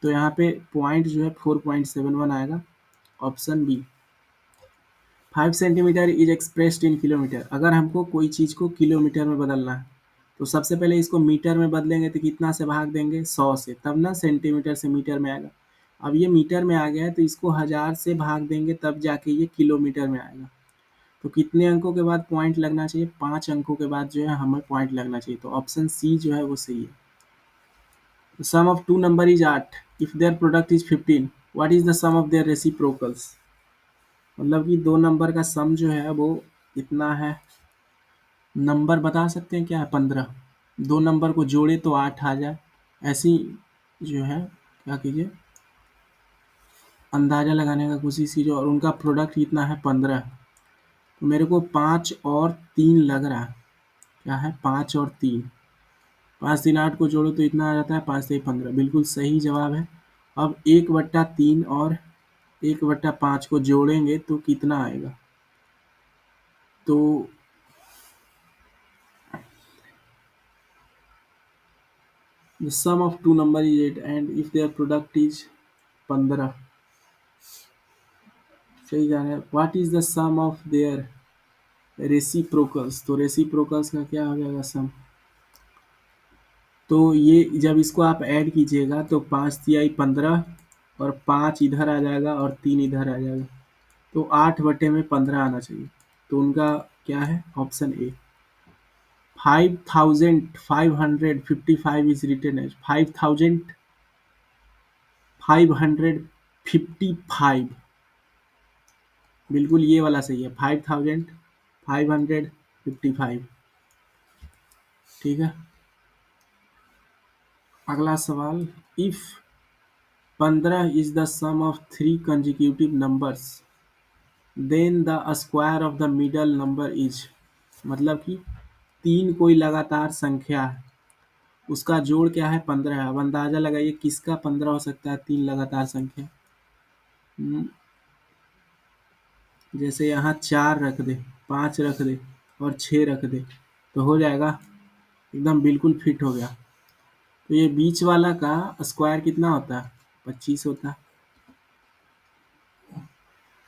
तो यहाँ पे पॉइंट जो है 4.71 आएगा, option B. 5 centimetre is expressed in kilometre. अगर हमको कोई चीज़ को किलोमीटर में बदलना है तो सबसे पहले इसको मीटर में बदलेंगे तो कितना से भाग देंगे 100 से, तब ना सेंटीमीटर से मीटर में आएगा। अब ये मीटर में आ गया है तो इसको 1000 से भाग देंगे तब जाके ये किलोमीटर में आएगा। तो कितने अंकों के बाद पॉइंट लगना चाहिए, 5 अंकों के बाद जो है हमें पॉइंट लगना चाहिए। तो ऑप्शन सी जो है वो सही है। Sum of two number is 8 if their product is 15, what is the sum of their reciprocals. मतलब कि दो नंबर का सम जो है वो कितना है, नंबर बता सकते हैं क्या है 15। दो नंबर को जोड़े तो 8 आ जाए, ऐसी जो है क्या कीजिए अंदाजा लगाने का कोशिश कीजिए, और उनका प्रोडक्ट कितना है 15। तो मेरे को 5 और 3 लग रहा है, क्या है 5 और 3, 5 3 8 को जोड़ो तो इतना आ जाता है 5 से 15, बिल्कुल सही जवाब है। अब 1/3 और 1/5 को जोड़ेंगे तो कितना आएगा, तो the sum of two number is 8 and if their product is 15, सही जा रहा है। What is the sum of their reciprocals, तो रेसिप्रोकल्स का क्या हो जाएगा सम। तो ये जब इसको आप ऐड कीजिएगा तो 5 तिहाई 15 और 5 इधर आ जाएगा और 3 इधर आ जाएगा, तो 8/15 आना चाहिए। तो उनका क्या है option A. 5555 is written as 5555, बिल्कुल ये वाला सही है 5555, ठीक है। अगला सवाल, if 15 is the sum of 3 consecutive numbers then the square of the middle number is. मतलब कि 3 कोई लगातार संख्या है, उसका जोड़ क्या है 15 है। अब अंदाजा लगाइए किसका 15 हो सकता है, 3 लगातार संख्या। जैसे यहाँ 4 रख दे, 5 रख दे, और 6 रख दे तो हो जाएगा, एकदम बिल्कुल फिट हो गया। तो ये बीच वाला का स्क्वायर कितना होता है? 25 होता है।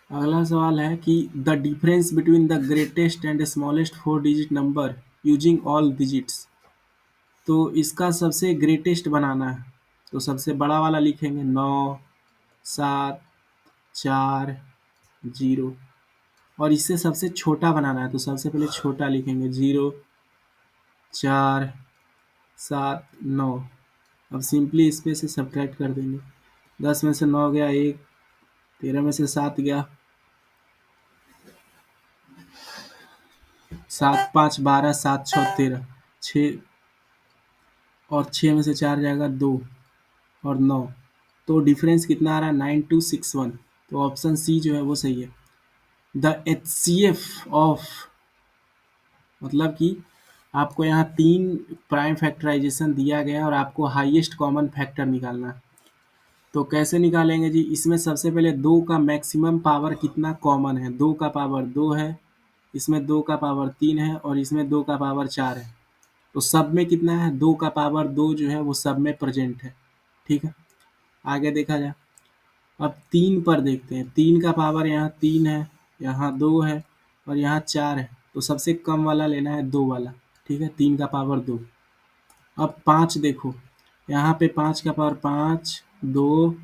अगला सवाल है कि the difference between the greatest and smallest 4 digit number using all digits. तो इसका सबसे ग्रेटेस्ट बनाना है तो सबसे बड़ा वाला लिखेंगे 9 7 4 0, और इससे सबसे छोटा बनाना है तो सबसे पहले छोटा लिखेंगे 0 4 7 9। अब सिंपली इस पे से सब्ट्रैक्ट कर देंगे। 10 में से 9 गया 1, 13 में से 7 गया 7 5 12, 7 6 13, 6, और 6 में से 4 जाएगा 2 और 9। तो डिफरेंस कितना आ रहा है? 9261। तो ऑप्शन सी जो है वो सही है। द एचसीएफ ऑफ, मतलब कि आपको यहाँ 3 प्राइम फैक्टराइजेशन दिया गया है और आपको हाईएस्ट कॉमन फैक्टर निकालना है। तो कैसे निकालेंगे जी? इसमें सबसे पहले 2 का मैक्सिमम पावर कितना कॉमन है? 2 का पावर 2 है, इसमें 2 का पावर 3 है और इसमें 2 का पावर 4 है। तो सब में कितना है? 2 का पावर 2 जो है वो सब में प्रेजेंट है। ठीक है, आगे देखा जाए। अब 3 पर देखते हैं। 3 का पावर यहाँ 3 है, यहाँ 2 है और यहाँ 4 है। तो सबसे कम वाला लेना है 2 वाला। ठीक है, 3 का पावर 2। अब 5 देखो, यहाँ पे 5 का पावर 5, 2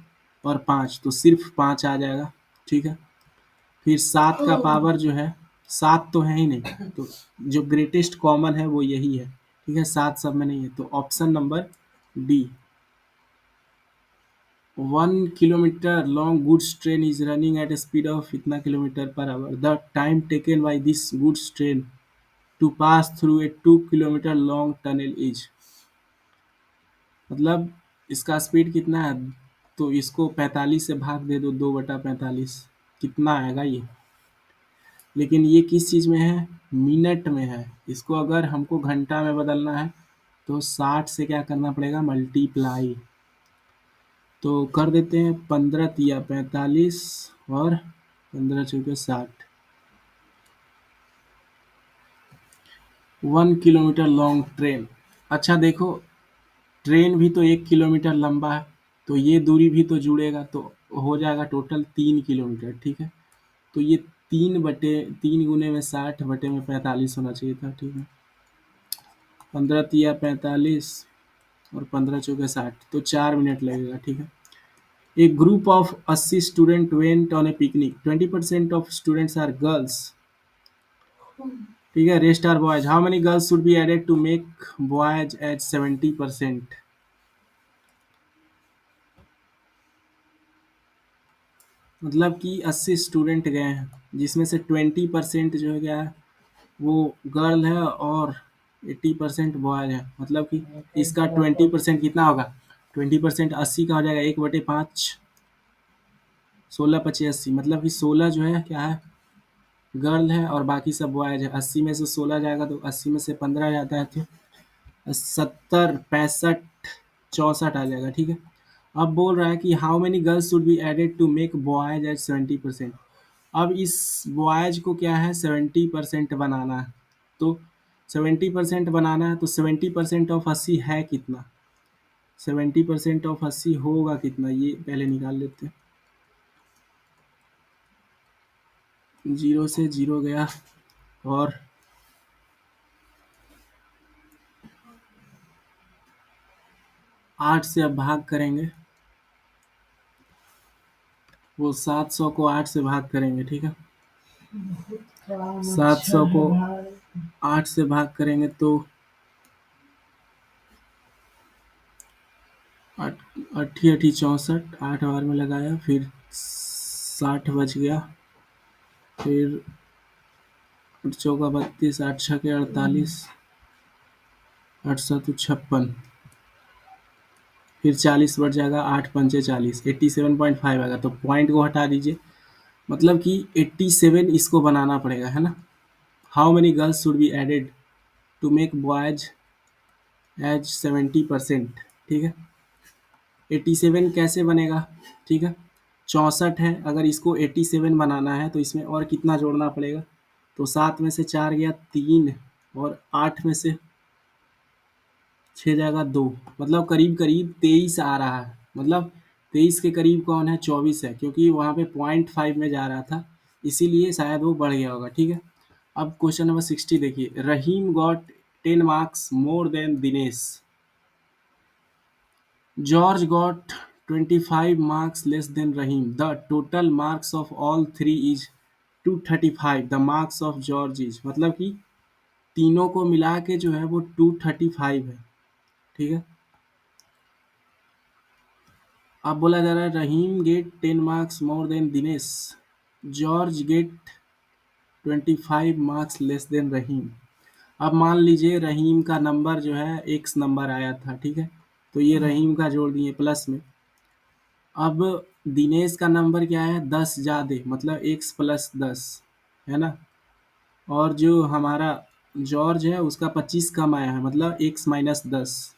और 5, तो सिर्फ 5 आ जाएगा। ठीक है, फिर 7 का पावर जो है, 7 तो है ही नहीं, तो जो ग्रेटेस्ट कॉमन है वो यही है। ठीक है, 7 सब में नहीं है, तो option number D. 1 kilometre long goods train is running at a speed of इतना kilometre per hour. The time taken by this goods train to pass through a 2 kilometre long tunnel is. मतलब इसका स्पीड कितना है? तो इसको 45 से भाग दे दो, 2/45, कितना आएगा ये? लेकिन ये किस चीज़ में है? मिनट में है। इसको अगर हमको घंटा में बदलना है तो 60 से क्या करना पड़ेगा? मल्टीप्लाई। तो कर देते हैं 15 तिया 45 और 15 चौके 60। 1 किलोमीटर लॉन्ग ट्रेन। अच्छा देखो, ट्रेन भी तो 1 किलोमीटर लंबा है, तो ये दूरी भी तो जुड़ेगा, तो हो जाएगा टोटल 3 किलोमीटर। ठीक है, तो ये 3 गुने में 60 बटे में 45 होना चाहिए था। ठीक है, 15 तिया 45 और 15 चौके 60, तो 4 मिनट लगेगा। ठीक है, A group of 80 students went on a picnic. 20% of students are girls. ठीक है, rest are boys. How many girls should be added to make boys at 70%? मतलब कि 80 स्टूडेंट गए हैं जिसमें से 20% जो है क्या है, वो गर्ल है और 80% बॉयज है। मतलब कि इसका 20% कितना होगा? 20% 80 का हो जाएगा 1/5, 16 पचे 80, मतलब कि 16 जो है क्या है, गर्ल है और बाकी सब बॉयज है। 80 में से 16 जाएगा तो 80 में से 15 जाता है तो 70 65 64 आ जाएगा। ठीक है, अब बोल रहा है कि how many girls should be added to make boys at 70%। अब इस बॉयज को क्या है, 70% बनाना है। तो 70% बनाना है तो 70% ऑफ 80 है कितना? 70% ऑफ 80 होगा कितना, ये पहले निकाल लेते हैं। 0 से 0 गया और 8 से अब भाग करेंगे, वो 700 को 8 से भाग करेंगे। ठीक है, 700 को 8 से भाग करेंगे तो 8 8 बार में लगाया, फिर 60 बच गया, फिर 8 चौका 32, 8 छके 48, 8 सतु 56, फिर 40 बढ़ जाएगा, 8 पंचे 40, 87.5 आएगा। तो पॉइंट को हटा दीजिए, मतलब कि 87 इसको बनाना पड़ेगा, है ना। How many girls should be added to make boys as 70%? ठीक है, 87 कैसे बनेगा? ठीक है, 64 है, अगर इसको 87 बनाना है तो इसमें और कितना जोड़ना पड़ेगा? तो 7 में से 4 गया 3, और 8 में से 6 जाएगा 2, मतलब करीब करीब 23 आ रहा है। मतलब 23 के करीब कौन है, 24 है, क्योंकि वहाँ पे 0.5 में जा रहा था, इसीलिए शायद वो बढ़ गया होगा। ठीक है, अब क्वेश्चन नंबर 60 देखिए, Rahim got 10 marks more than Dinesh, George got 25 marks less than Rahim. The total marks of all three is 235. The marks of George is, मतलब कि तीनों को मिला के जो है वो 235 है। ठीक है, अब बोला जा रहा है Rahim get 10 marks more than Dinesh, George get 25 marks less than Rahim. अब मान लीजिए रहीम का नंबर जो है एक्स नंबर आया था। ठीक है, तो ये रहीम का जोड़ दिए प्लस में। अब दिनेश का नंबर क्या है, 10 ज़्यादा, मतलब एक्स प्लस 10, है ना। और जो हमारा जॉर्ज है उसका 25 कम आया है, मतलब एक्स माइनस 10।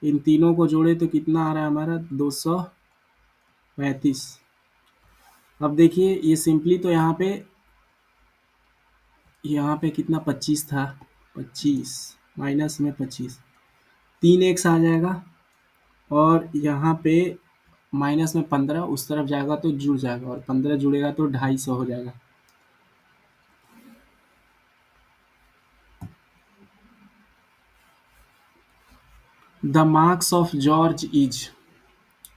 इन तीनों को जोड़े तो कितना आ रहा है हमारा, 235। अब देखिए ये सिंपली तो यहाँ पे कितना 25 था, 25 माइनस में 25, 3x आ जाएगा, और यहाँ पे माइनस में 15 उस तरफ जाएगा तो जुड़ जाएगा, और 15 जुड़ेगा तो 250 हो जाएगा। The marks of George is,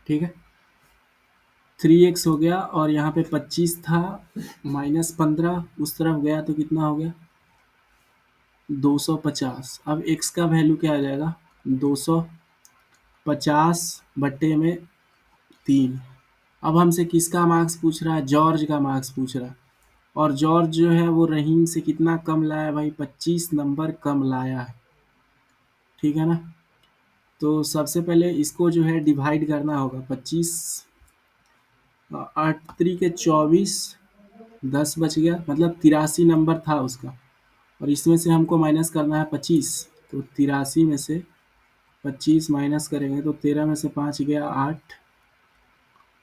ठीक है, 3x हो गया, और यहाँ पे 25 था, माइनस 15 उस तरफ गया तो कितना हो गया, 250। अब x का वैल्यू क्या आ जाएगा, 250 बट्टे में 3। अब हमसे किसका मार्क्स पूछ रहा है, जॉर्ज का मार्क्स पूछ रहा है, और जॉर्ज जो है वो रहीम से कितना कम लाया है भाई, 25 नंबर कम लाया है। ठीक है ना, तो सबसे पहले इसको जो है डिवाइड करना होगा, 25 8 3 के 24, 10 बच गया, मतलब 83 नंबर था उसका, और इसमें से हमको माइनस करना है 25, तो 83 में से 25 माइनस करेंगे तो 13 में से 5 गया 8,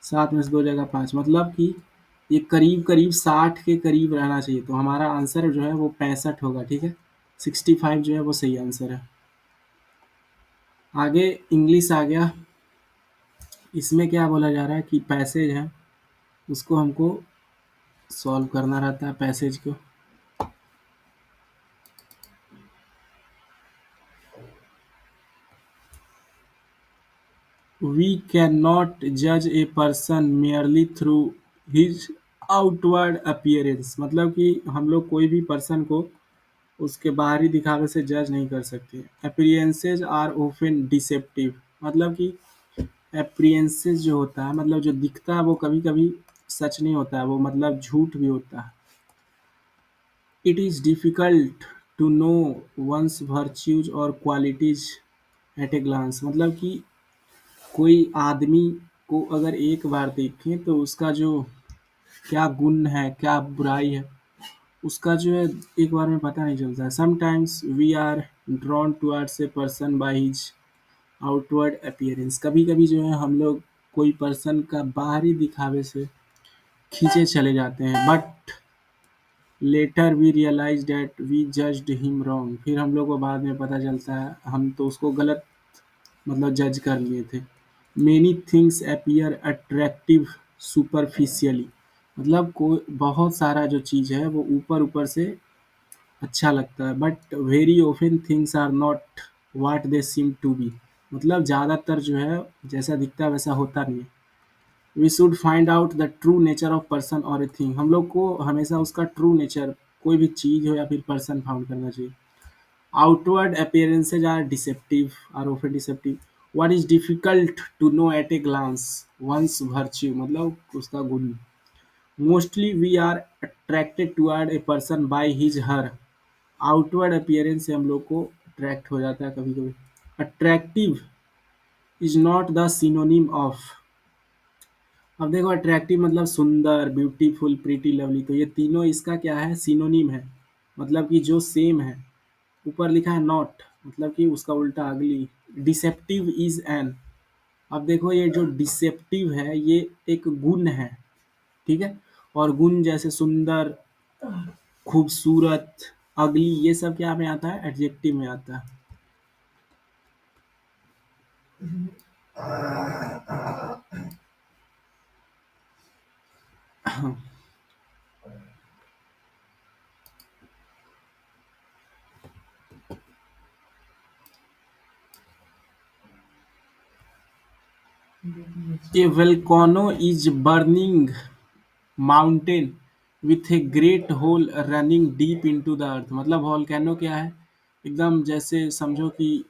7 में से 2 जाएगा 5, मतलब कि ये करीब करीब 60 के करीब रहना चाहिए, तो हमारा आंसर जो है वो 65 होगा। ठीक है, 65 जो है वो सही आंसर है। आगे इंग्लिश आ गया, इसमें क्या बोला जा रहा है कि पैसेज है, उसको हमको सॉल्व करना रहता है पैसेज को। We cannot judge a person merely through his outward appearance, मतलब कि हम लोग कोई भी पर्सन को उसके बाहरी दिखावे से जज नहीं कर सकते। appearances are often deceptive, मतलब कि appearances जो होता है, मतलब जो दिखता है वो कभी कभी सच नहीं होता है, वो मतलब झूठ भी होता है। It is difficult to know one's virtues or qualities at a glance, मतलब कि कोई आदमी को अगर एक बार देखें तो उसका जो क्या गुण है क्या बुराई है, उसका जो है एक बार में पता नहीं चलता है। Sometimes we are drawn towards a person by his outward appearance, कभी कभी जो है हम लोग कोई पर्सन का बाहरी दिखावे से खींचे चले जाते हैं, but later we realize that we judged him wrong, फिर हम लोग को बाद में पता चलता है हम तो उसको गलत मतलब जज कर लिए थे। Many things appear attractive superficially, मतलब कोई बहुत सारा जो चीज़ है वो ऊपर ऊपर से अच्छा लगता है, but very often things are not what they seem to be, मतलब ज़्यादातर जो है जैसा दिखता है वैसा होता नहीं है। We should find out the true nature of person और ए थिंग, हम लोग को हमेशा उसका ट्रू नेचर, कोई भी चीज़ हो या फिर पर्सन फाउंड करना चाहिए। Outward appearances are deceptive, are often deceptive. What is difficult to know at a glance? One's virtue, मतलब उसका गुण। Mostly we are attracted toward a person by his her outward appearance से हम लोग को attract हो जाता है कभी कभी। Attractive is not the synonym of, अब देखो अट्रैक्टिव मतलब सुंदर, ब्यूटीफुल, प्रीटी, लवली, तो ये तीनों इसका क्या है, सिनोनिम है, मतलब कि जो सेम है। ऊपर लिखा है नॉट, मतलब कि उसका उल्टा अगली। डिसेप्टिव इज एन, अब देखो ये जो डिसेप्टिव है ये एक गुण है, ठीक है, और गुण जैसे सुंदर, खूबसूरत, अगली, ये सब क्या में आता है? एडजेक्टिव में आता है। A volcano is burning mountain with a great hole running deep into the earth। मतलब वॉल्केनो क्या है? एकदम जैसे समझो कि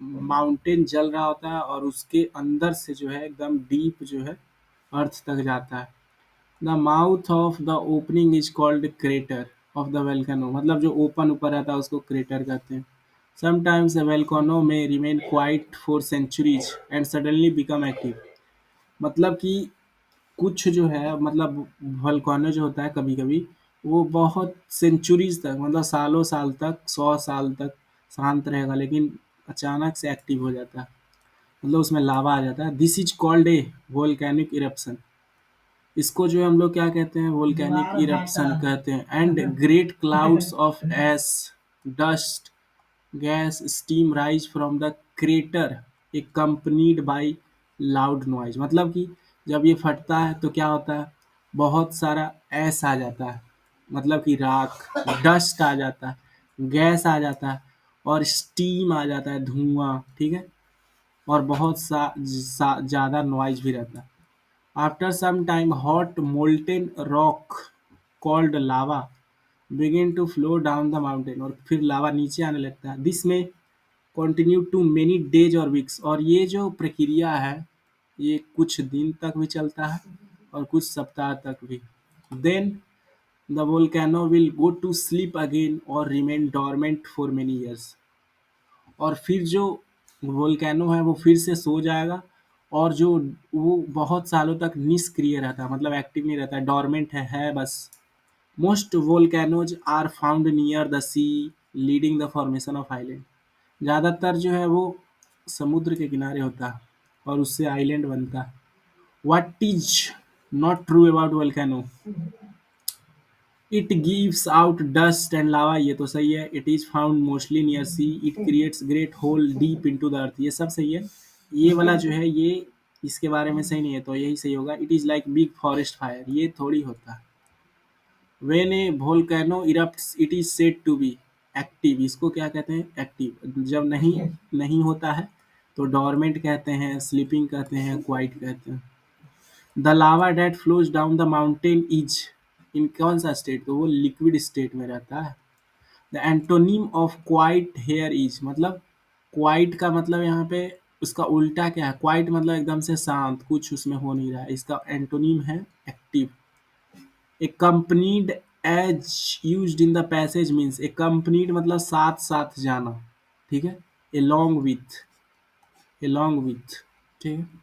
माउंटेन जल रहा होता है और उसके अंदर से जो है एकदम डीप जो है अर्थ तक जाता है। The mouth of the opening is called crater of the volcano. मतलब जो ओपन ऊपर रहता है उसको क्रेटर कहते हैं। Sometimes the volcano may remain quiet for centuries and suddenly become active. मतलब कि कुछ जो है, मतलब वोल्केनो जो होता है कभी कभी वो बहुत सेंचुरीज तक, मतलब सालों साल तक, 100 साल तक शांत रहेगा, लेकिन अचानक से एक्टिव हो जाता है। मतलब उसमें लावा आ जाता है। This is called a volcanic eruption. इसको जो है हम लोग क्या कहते हैं? वोल्केनिक इरप्शन कहते हैं। And great clouds of ash, dust, gas, steam rise from the crater accompanied by loud noise। मतलब कि जब ये फटता है तो क्या होता है? बहुत सारा ऐश आ जाता है, मतलब कि राख, डस्ट आ जाता है, गैस आ जाता है और स्टीम आ जाता है, धुआं, ठीक है, और बहुत ज़्यादा नॉइज भी रहता है। After some time hot molten rock called lava begin to flow down the mountain. और फिर लावा नीचे आने लगता है। This may continue to many days और वीक्स। और ये जो प्रक्रिया है ये कुछ दिन तक भी चलता है और कुछ सप्ताह तक भी। Then the volcano will go to sleep again और remain dormant for many years. और फिर जो वोल्केनो है वो फिर से सो जाएगा, और जो वो बहुत सालों तक निष्क्रिय रहता है, मतलब एक्टिव नहीं रहता है, डॉर्मेंट है बस। Most volcanoes are found near the sea, leading the formation of island. ज़्यादातर जो है वो समुद्र के किनारे होता है और उससे आइलैंड बनता है। What is not true about volcano? It gives out dust and lava, ये तो सही है। It is found mostly near sea, it creates great hole deep into the earth, ये सब सही है। ये वाला जो है ये इसके बारे में सही नहीं है, तो यही सही होगा। It is like big forest fire, ये थोड़ी होता है। When a volcano erupts it is said to be active. इसको क्या कहते हैं? एक्टिव। जब नहीं नहीं होता है तो डोरमेंट कहते हैं, स्लीपिंग कहते हैं, क्वाइट कहते हैं। The lava that flows down the mountain is in कौन सा स्टेट? तो वो लिक्विड स्टेट में रहता है। The antonym of quite here is, मतलब क्वाइट का मतलब यहाँ पे उसका उल्टा क्या है? क्वाइट मतलब एकदम से शांत, कुछ उसमें हो नहीं रहा है, इसका एंटोनिम है active. accompanied as used in the passage means accompanied मतलब साथ साथ जाना, ठीक है, along with, along with, ठीक है।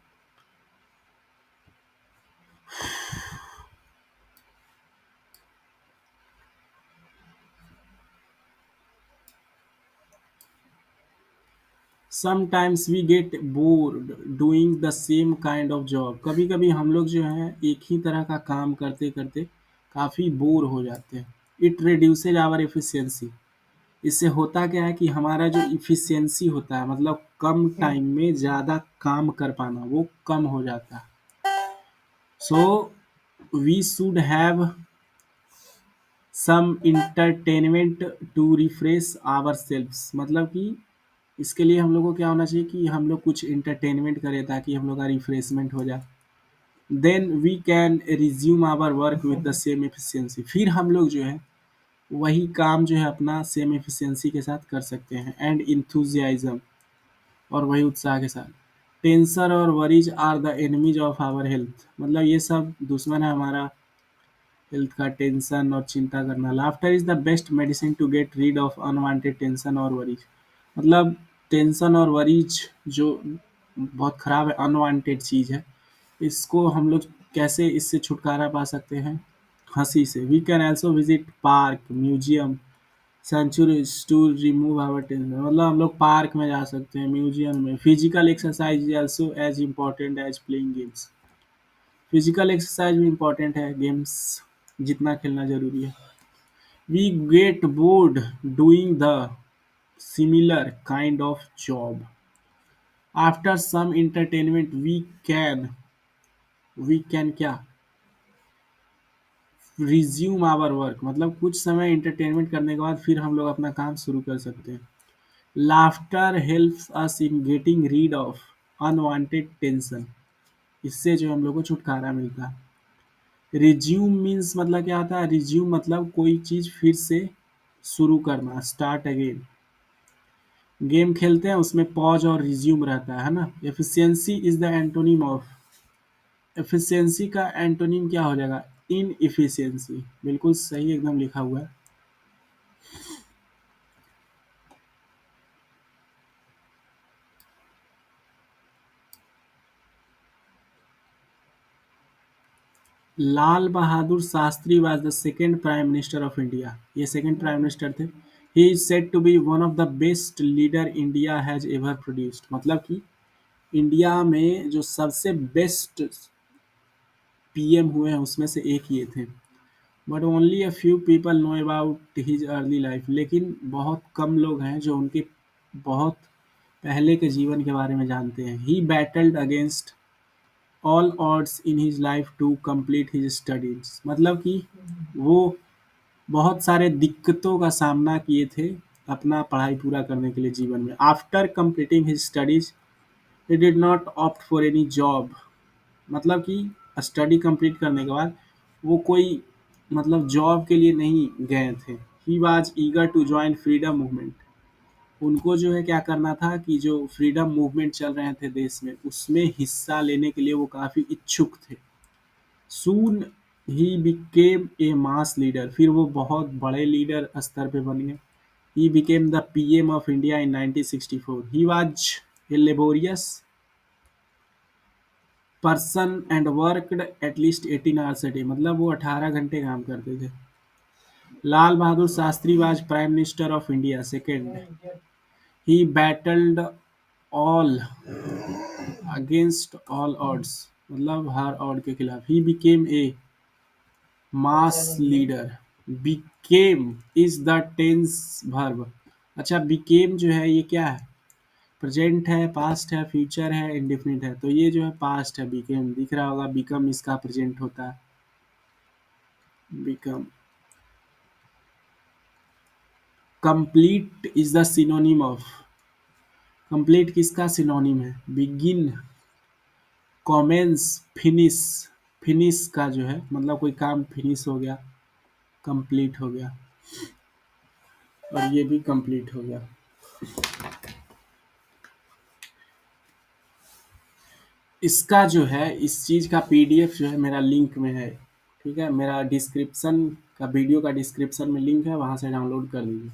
Sometimes we get bored doing the same kind of job. कभी कभी हम लोग जो है एक ही तरह का काम करते करते काफ़ी बोर हो जाते हैं। It reduces our efficiency. इससे होता क्या है कि हमारा जो इफिशियंसी होता है, मतलब कम टाइम में ज़्यादा काम कर पाना, वो कम हो जाता है। So we should have some entertainment to refresh our selves. मतलब कि इसके लिए हम लोग को क्या होना चाहिए कि हम लोग कुछ इंटरटेनमेंट करें ताकि हम लोग का रिफ्रेशमेंट हो जाए। Then we can resume our work with the same efficiency. फिर हम लोग जो है वही काम जो है अपना सेम एफिशिएंसी के साथ कर सकते हैं। एंड इंथुजियाज्म, और वही उत्साह के साथ। टेंशन और worries are the enemies of our health. मतलब ये सब दुश्मन है हमारा हेल्थ का, टेंशन और चिंता करना। Laughter is the best medicine to get rid of unwanted tension और वरीज। मतलब टेंशन और वरीज जो बहुत खराब है, अनवांटेड चीज़ है, इसको हम लोग कैसे इससे छुटकारा पा सकते हैं? हंसी से। We can also visit park, museum, centuries to remove our tension. मतलब हम लोग पार्क में जा सकते हैं, म्यूजियम में। Physical exercise is also as important as playing games. Physical exercise भी इम्पॉर्टेंट है, गेम्स जितना खेलना जरूरी है। We get bored doing the similar kind of job. After some entertainment we can क्या रिज्यूम आवर वर्क, मतलब कुछ समय एंटरटेनमेंट करने के बाद फिर हम लोग अपना काम शुरू कर सकते हैं। Laughter helps us in getting read of unwanted tension, इससे जो हम लोग को छुटकारा मिलता है। रिज्यूम मीन्स मतलब क्या होता है, रिज्यूम मतलब कोई चीज फिर से शुरू करना, स्टार्ट अगेन। गेम खेलते हैं उसमें पॉज और रिज्यूम रहता है ना। Efficiency is the antonym of, efficiency का एंटोनिम क्या हो जाएगा, इनएफिशिएंसी। बिल्कुल सही एकदम लिखा हुआ है। Lal Bahadur Shastri was the second prime minister of India, ये सेकंड प्राइम मिनिस्टर थे। He is said to be one of the best leader India has ever produced, मतलब कि इंडिया में जो सबसे बेस्ट पीएम हुए हैं उसमें से एक ये थे। But only a few people know about his early life, लेकिन बहुत कम लोग हैं जो उनके बहुत पहले के जीवन के बारे में जानते हैं। He battled against all odds in his life to complete his studies, मतलब कि वो बहुत सारे दिक्कतों का सामना किए थे अपना पढ़ाई पूरा करने के लिए जीवन में। After completing his studies he did not opt for any job, मतलब कि स्टडी कंप्लीट करने के बाद वो कोई मतलब जॉब के लिए नहीं गए थे। He was eager to join freedom movement, उनको जो है क्या करना था कि जो फ्रीडम मूवमेंट चल रहे थे देश में उसमें हिस्सा लेने के लिए वो काफ़ी इच्छुक थे। सून ही बिकेम ए मास लीडर, फिर वो बहुत बड़े लीडर स्तर पे बन गए। He became the PM of India in 1964। He was a laborious person and worked at least 18 hours a day, मतलब वो 18 घंटे काम करते थे। Lal Bahadur Shastri was prime minister of India second. He battled all against all odds, मतलब हर ऑड के खिलाफ। He became a mass leader. Became is the tense verb. अच्छा, बिकेम जो है ये क्या है, प्रेजेंट है, पास्ट है, फ्यूचर है, इंडेफिनिट है। तो ये जो है पास्ट है, बिकेम दिख रहा होगा, बिकम इसका प्रेजेंट होता है, become. Complete is the synonym of, complete किसका सिनोनिम है, बिगिन, कॉमेंस, फिनिश। फिनिश का जो है मतलब कोई काम फिनिश हो गया, कंप्लीट हो गया, और ये भी कंप्लीट हो गया। इसका जो है इस चीज़ का पीडीएफ जो है मेरा लिंक में है, ठीक है, मेरा डिस्क्रिप्शन का, वीडियो का डिस्क्रिप्शन में लिंक है, वहाँ से डाउनलोड कर लीजिए।